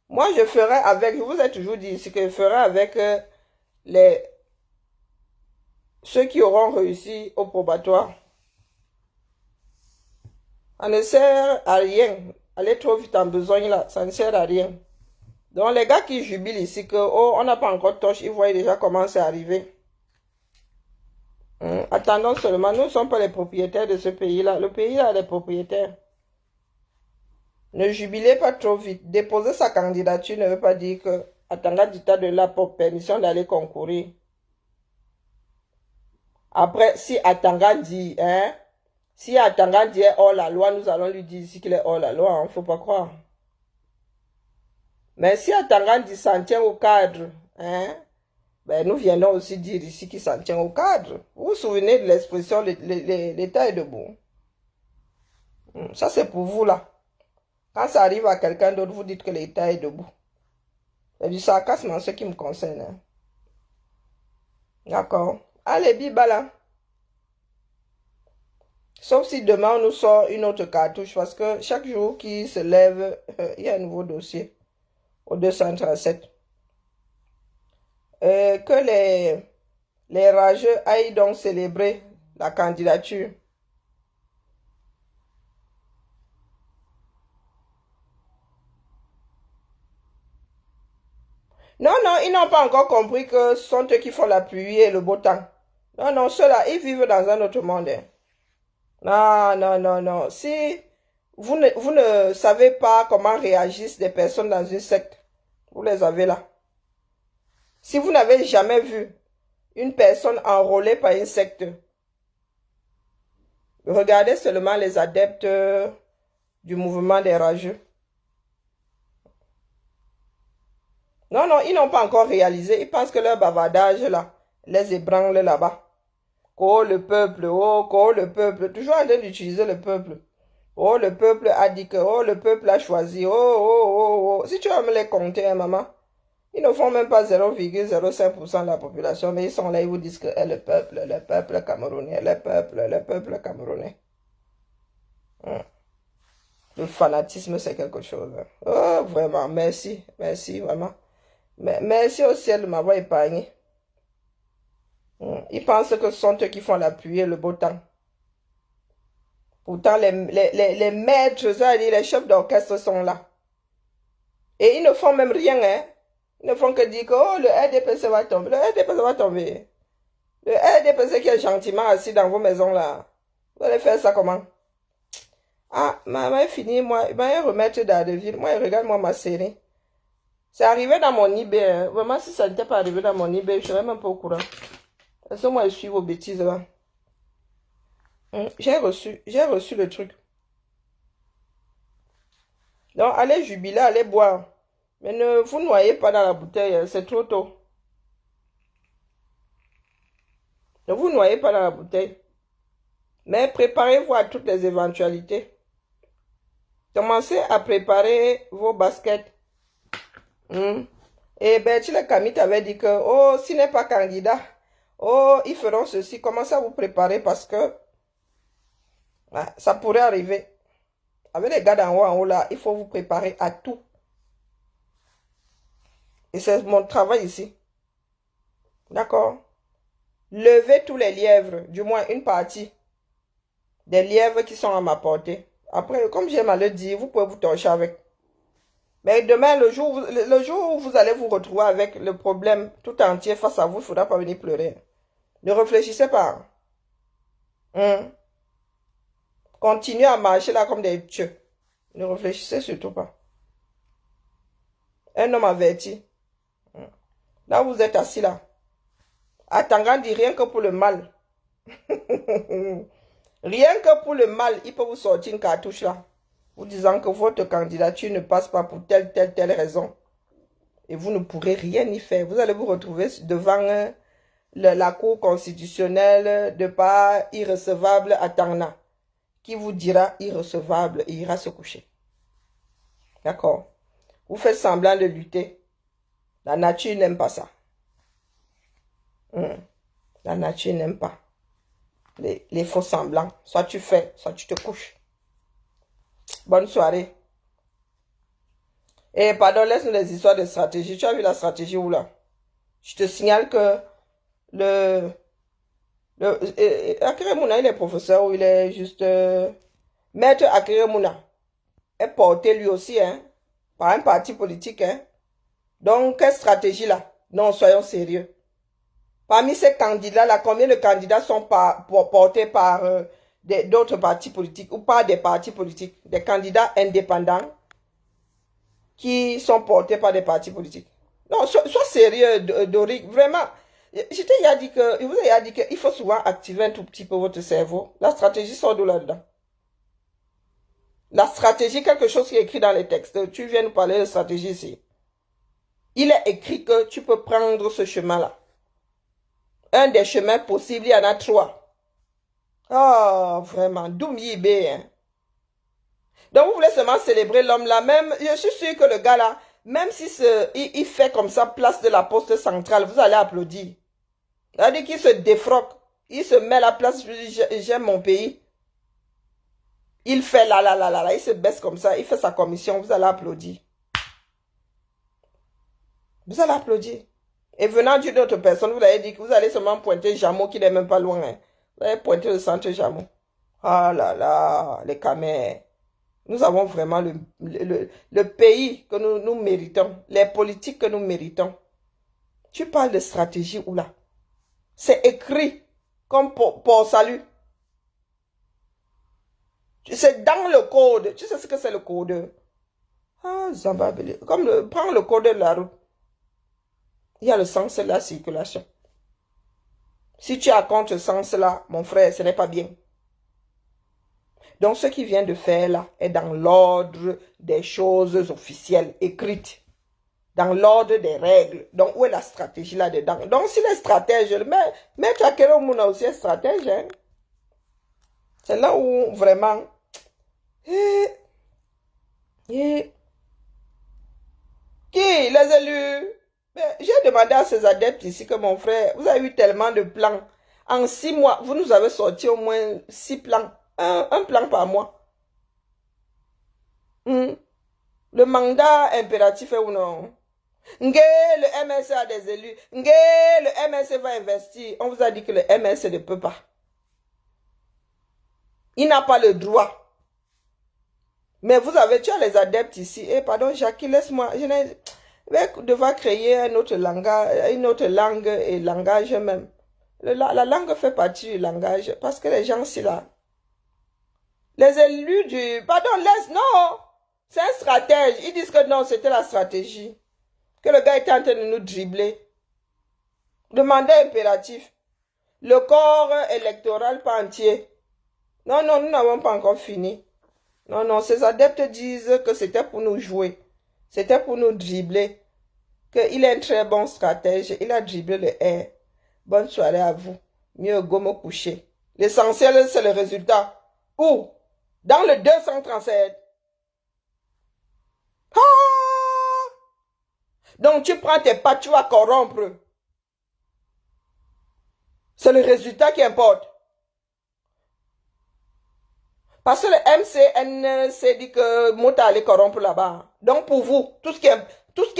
Moi je ferai avec, je vous ai toujours dit ici que je ferai avec ceux qui auront réussi au probatoire. Ça ne sert à rien. Aller trop vite en besogne là, ça ne sert à rien. Donc les gars qui jubilent ici que on n'a pas encore touché, ils voient déjà comment c'est arrivé. Attendons seulement, nous ne sommes pas les propriétaires de ce pays-là. Le pays a des propriétaires. Ne jubilez pas trop vite. Déposer sa candidature ne veut pas dire que Atangandi t'a donné la permission d'aller concourir. Après, si Atangandi est hors la loi, nous allons lui dire ici qu'il est hors la loi. Il ne faut pas croire. Mais si Atangandi s'en tient au cadre, ben nous viendrons aussi dire ici qu'il s'en tient au cadre. Vous vous souvenez de l'expression « l'État est debout ». Ça, c'est pour vous, là. Quand ça arrive à quelqu'un d'autre, vous dites que l'État est debout. C'est du sarcasme en ce qui me concerne. Hein. D'accord. Allez, biba là. Sauf si demain on nous sort une autre cartouche parce que chaque jour qui se lève, il y a un nouveau dossier au 237. Que les rageux aillent donc célébrer la candidature. Non, non, ils n'ont pas encore compris que ce sont eux qui font la pluie et le beau temps. Non, non, ceux-là, ils vivent dans un autre monde. Hein. Non, non, non, non. Si vous ne savez pas comment réagissent des personnes dans une secte, vous les avez là. Si vous n'avez jamais vu une personne enrôlée par une secte, regardez seulement les adeptes du mouvement des rageux. Non, non, ils n'ont pas encore réalisé. Ils pensent que leur bavardage là les ébranle là-bas. Oh le peuple, oh le peuple. Toujours en train d'utiliser le peuple. Oh le peuple a dit que, oh le peuple a choisi. Oh. Si tu vas me les compter, hein, maman. Ils ne font même pas 0,05% de la population, mais ils sont là, ils vous disent que le peuple camerounais, le peuple camerounais. Le fanatisme, c'est quelque chose. Hein. Oh, vraiment, merci, vraiment. Merci au ciel de m'avoir épargné. Ils pensent que ce sont eux qui font la pluie et le beau temps. Pourtant, les maîtres, les chefs d'orchestre sont là. Et ils ne font même rien, hein. Ils ne font que dire que oh, le RDPC va tomber. Le RDPC va tomber. Le RDPC qui est gentiment assis dans vos maisons là. Vous allez faire ça comment? Ah, maman est fini, moi. Il va remettre d'Ardeville. Moi, regarde-moi ma série. C'est arrivé dans mon eBay. Hein. Vraiment, si ça n'était pas arrivé dans mon eBay, je ne serais même pas au courant. Parce que moi, je suis vos bêtises là. J'ai reçu le truc. Donc, allez jubiler, allez boire. Mais ne vous noyez pas dans la bouteille, hein, c'est trop tôt. Ne vous noyez pas dans la bouteille. Mais préparez-vous à toutes les éventualités. Commencez à préparer vos baskets. Et Bertil Camille t'avait dit que, oh, s'il n'est pas candidat, oh, ils feront ceci. Commencez à vous préparer parce que ça pourrait arriver. Avec les gars d'en haut là, il faut vous préparer à tout. Et c'est mon travail ici. D'accord? Levez tous les lièvres, du moins une partie des lièvres qui sont à ma portée. Après, comme j'aime à le dire, vous pouvez vous torcher avec. Mais demain, le jour où vous allez vous retrouver avec le problème tout entier face à vous, il ne faudra pas venir pleurer. Ne réfléchissez pas. Continuez à marcher là comme des dieux. Ne réfléchissez surtout pas. Un homme averti. Là, vous êtes assis là. Attendant dit rien que pour le mal. Rien que pour le mal, il peut vous sortir une cartouche là. Vous disant que votre candidature ne passe pas pour telle raison. Et vous ne pourrez rien y faire. Vous allez vous retrouver devant la Cour constitutionnelle de pas irrecevable à Tangna. Qui vous dira irrecevable et ira se coucher. D'accord? Vous faites semblant de lutter. La nature n'aime pas ça. La nature n'aime pas les faux semblants. Soit tu fais, soit tu te couches. Bonne soirée. Et pardon, laisse-nous les histoires de stratégie. Tu as vu la stratégie où là? Je te signale que Akere Mouna, il est professeur ou il est juste... Maître Akere Mouna est porté lui aussi, hein, par un parti politique, hein. Donc, quelle stratégie là? Non, soyons sérieux. Parmi ces candidats-là, combien de candidats sont portés par d'autres partis politiques ou par des partis politiques? Des candidats indépendants qui sont portés par des partis politiques. Non, sois sérieux, Doric, vraiment. Je vous ai dit qu'il faut souvent activer un tout petit peu votre cerveau. La stratégie sort d'où là-dedans? La stratégie, quelque chose qui est écrit dans les textes. Tu viens nous parler de stratégie ici. Il est écrit que tu peux prendre ce chemin-là. Un des chemins possibles, il y en a 3. Oh, vraiment, Doum Yibé, hein. Donc, vous voulez seulement célébrer l'homme là. Même, je suis sûr que le gars là, même si il fait comme ça, place de la poste centrale, vous allez applaudir. C'est-à-dire qu'il se défroque. Il se met à la place, j'aime mon pays. Il fait là, il se baisse comme ça, il fait sa commission, vous allez applaudir. Vous allez applaudir. Et venant d'une autre personne, vous allez dire que vous allez seulement pointer Jameau qui n'est même pas loin. Hein. Vous allez pointer le centre Jameau. Ah là là, les camères. Nous avons vraiment le pays que nous méritons, les politiques que nous méritons. Tu parles de stratégie ou là? C'est écrit comme pour salut. C'est dans le code. Tu sais ce que c'est le code? Ah, Zambabele. Prends le code de la route. Il y a le sens de la circulation. Si tu as contre ce sens-là, mon frère, ce n'est pas bien. Donc, ce qu'il vient de faire là est dans l'ordre des choses officielles écrites. Dans l'ordre des règles. Donc, où est la stratégie là-dedans? Donc, si les stratèges, mais Chakero Mouna aussi est stratège. Hein? C'est là où vraiment... Qui? Les élus? J'ai demandé à ces adeptes ici que mon frère, vous avez eu tellement de plans. En 6 mois, vous nous avez sorti au moins 6 plans. Un plan par mois. Le mandat impératif est ou non? Le MSC a des élus. Le MSC va investir. On vous a dit que le MSC ne peut pas. Il n'a pas le droit. Mais tu as les adeptes ici. Pardon, Jackie, laisse-moi. Je vais devoir créer une autre langue et langage même. La langue fait partie du langage. Parce que les gens ici là. Les élus du... Pardon, non. C'est un stratège. Ils disent que non, c'était la stratégie. Que le gars était en train de nous dribbler. Le mandat impératif. Le corps électoral pas entier. Non, nous n'avons pas encore fini. Non, ces adeptes disent que c'était pour nous jouer. C'était pour nous dribbler. Qu'il est un très bon stratège. Il a dribblé le R. Bonne soirée à vous. Mieux go me coucher. L'essentiel, c'est le résultat. Où? Dans le 237. Ah! Donc, tu prends tes pas, tu vas corrompre. C'est le résultat qui importe. Parce que le MCNC dit que Mota allait corrompre là-bas. Donc, pour vous, tout ce qui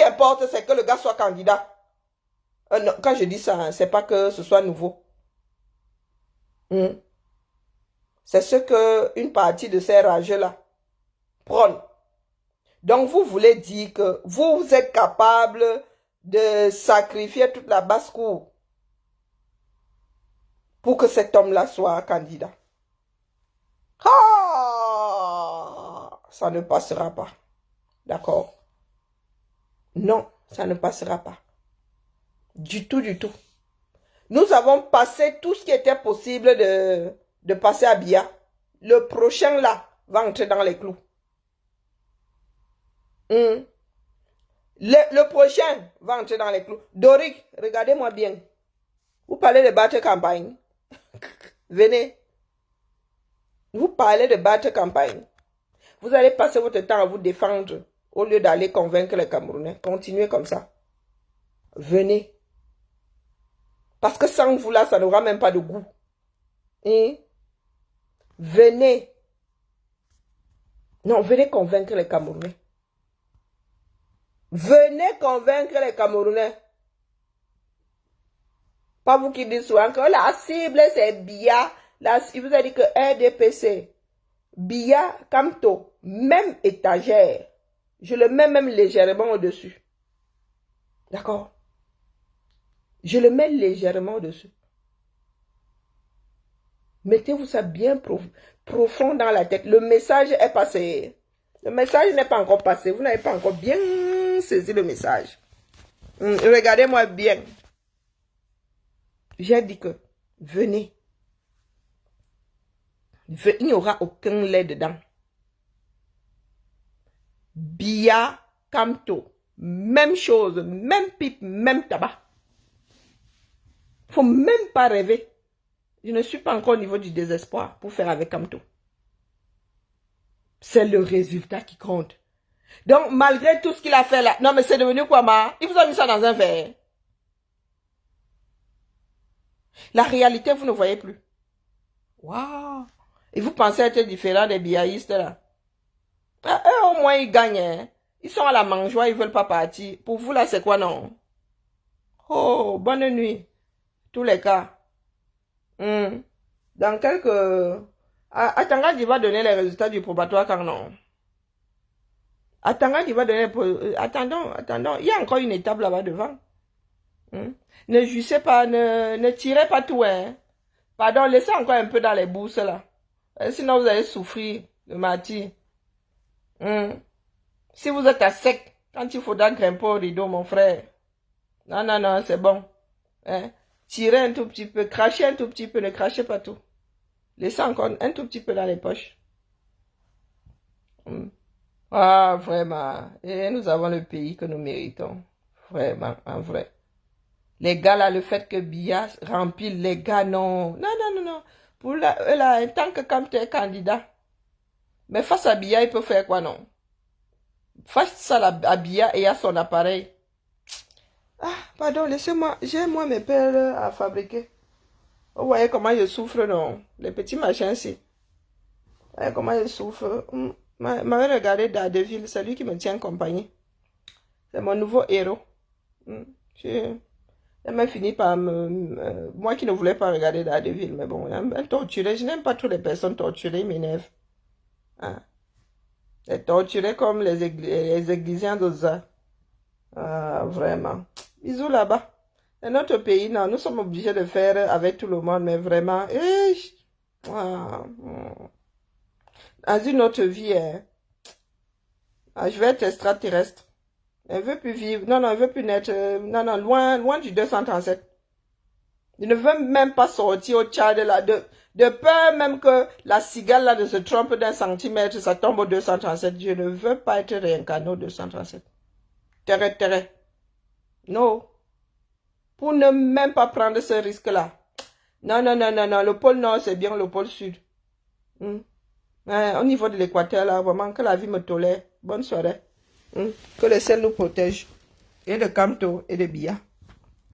importe, c'est que le gars soit candidat. Non, quand je dis ça, c'est pas que ce soit nouveau. C'est ce que une partie de ces rageux-là prônent. Donc, vous voulez dire que vous êtes capable de sacrifier toute la basse-cour pour que cet homme-là soit candidat. Ah! Ça ne passera pas. D'accord? Non, ça ne passera pas. Du tout, du tout. Nous avons passé tout ce qui était possible de passer à Bia. Le prochain là va entrer dans les clous. Le prochain va entrer dans les clous. Doric, regardez-moi bien. Vous parlez de battre campagne. Venez. Vous parlez de battre campagne. Vous allez passer votre temps à vous défendre au lieu d'aller convaincre les Camerounais. Continuez comme ça. Venez. Parce que sans vous là, ça n'aura même pas de goût. Venez. Non, venez convaincre les Camerounais. Venez convaincre les Camerounais. Pas vous qui dites souvent que la cible c'est Bia. Il vous a dit que RDPC, Bia, Kamto, même étagère. Je le mets même légèrement au-dessus. D'accord? Je le mets légèrement au-dessus. Mettez-vous ça bien profond dans la tête. Le message est passé. Le message n'est pas encore passé. Vous n'avez pas encore bien saisi le message. Regardez-moi bien. J'ai dit que venez. Il n'y aura aucun lait dedans. Bia, Kamto, même chose, même pipe, même tabac. Faut même pas rêver. Je ne suis pas encore au niveau du désespoir pour faire avec Kamto. C'est le résultat qui compte. Donc, malgré tout ce qu'il a fait là, non mais c'est devenu quoi, ma? Il vous a mis ça dans un verre. La réalité, vous ne voyez plus. Waouh! Et vous pensez être différent des biaïstes là? Ah, eux, au moins, ils gagnent. Hein. Ils sont à la mangeoire, ils veulent pas partir. Pour vous, là, c'est quoi, non? Oh, bonne nuit. Tous les cas. Dans quelques... Atangadi va donner les résultats du probatoire quand non? Atangadi va donner... Attendons. Il y a encore une étape là-bas devant. Ne jouissez pas, ne tirez pas tout, hein. Pardon, laissez encore un peu dans les bourses là. Sinon, vous allez souffrir de martyr. Si vous êtes à sec, quand il faudra grimper au rideau, mon frère. Non, c'est bon. Hein? Tirez un tout petit peu, crachez un tout petit peu, ne crachez pas tout. Laissez encore un tout petit peu dans les poches. Ah, vraiment. Et nous avons le pays que nous méritons. Vraiment, en vrai. Les gars, là, le fait que Biya rempile les gars, non. Non. Pour eux, là, tant que quand tu es candidat. Mais face à Biya, il peut faire quoi, non? Face à Biya et à son appareil. Ah, pardon, laissez-moi. J'ai moi mes perles à fabriquer. Vous voyez comment je souffre, non? Les petits machins ici. Vous voyez comment je souffre. M'avait regardé Daredevil, c'est lui qui me tient compagnie. C'est mon nouveau héros. J'ai même fini par moi qui ne voulais pas regarder Daredevil, mais bon, un torturé. Je n'aime pas toutes les personnes torturées, ils m'énervent. Hein? Les torturés comme les églisiens d'Oza. Ah, vraiment. Bisous là-bas. Dans notre pays, non, nous sommes obligés de faire avec tout le monde, mais vraiment, dans une autre vie, hein, je vais être extraterrestre. Elle veut plus vivre. Non, elle veut plus naître. Non, loin du 237. Je ne veux même pas sortir au Tchad là, de peur même que la cigale là ne se trompe d'un centimètre, ça tombe au 237. Je ne veux pas être réincarné au 237. Terre. Non. Pour ne même pas prendre ce risque-là. Non. Le pôle Nord, c'est bien le pôle Sud. Au niveau de l'équateur, là, vraiment, que la vie me tolère. Bonne soirée. Que le ciel nous protège. Et de Camto et de Biya.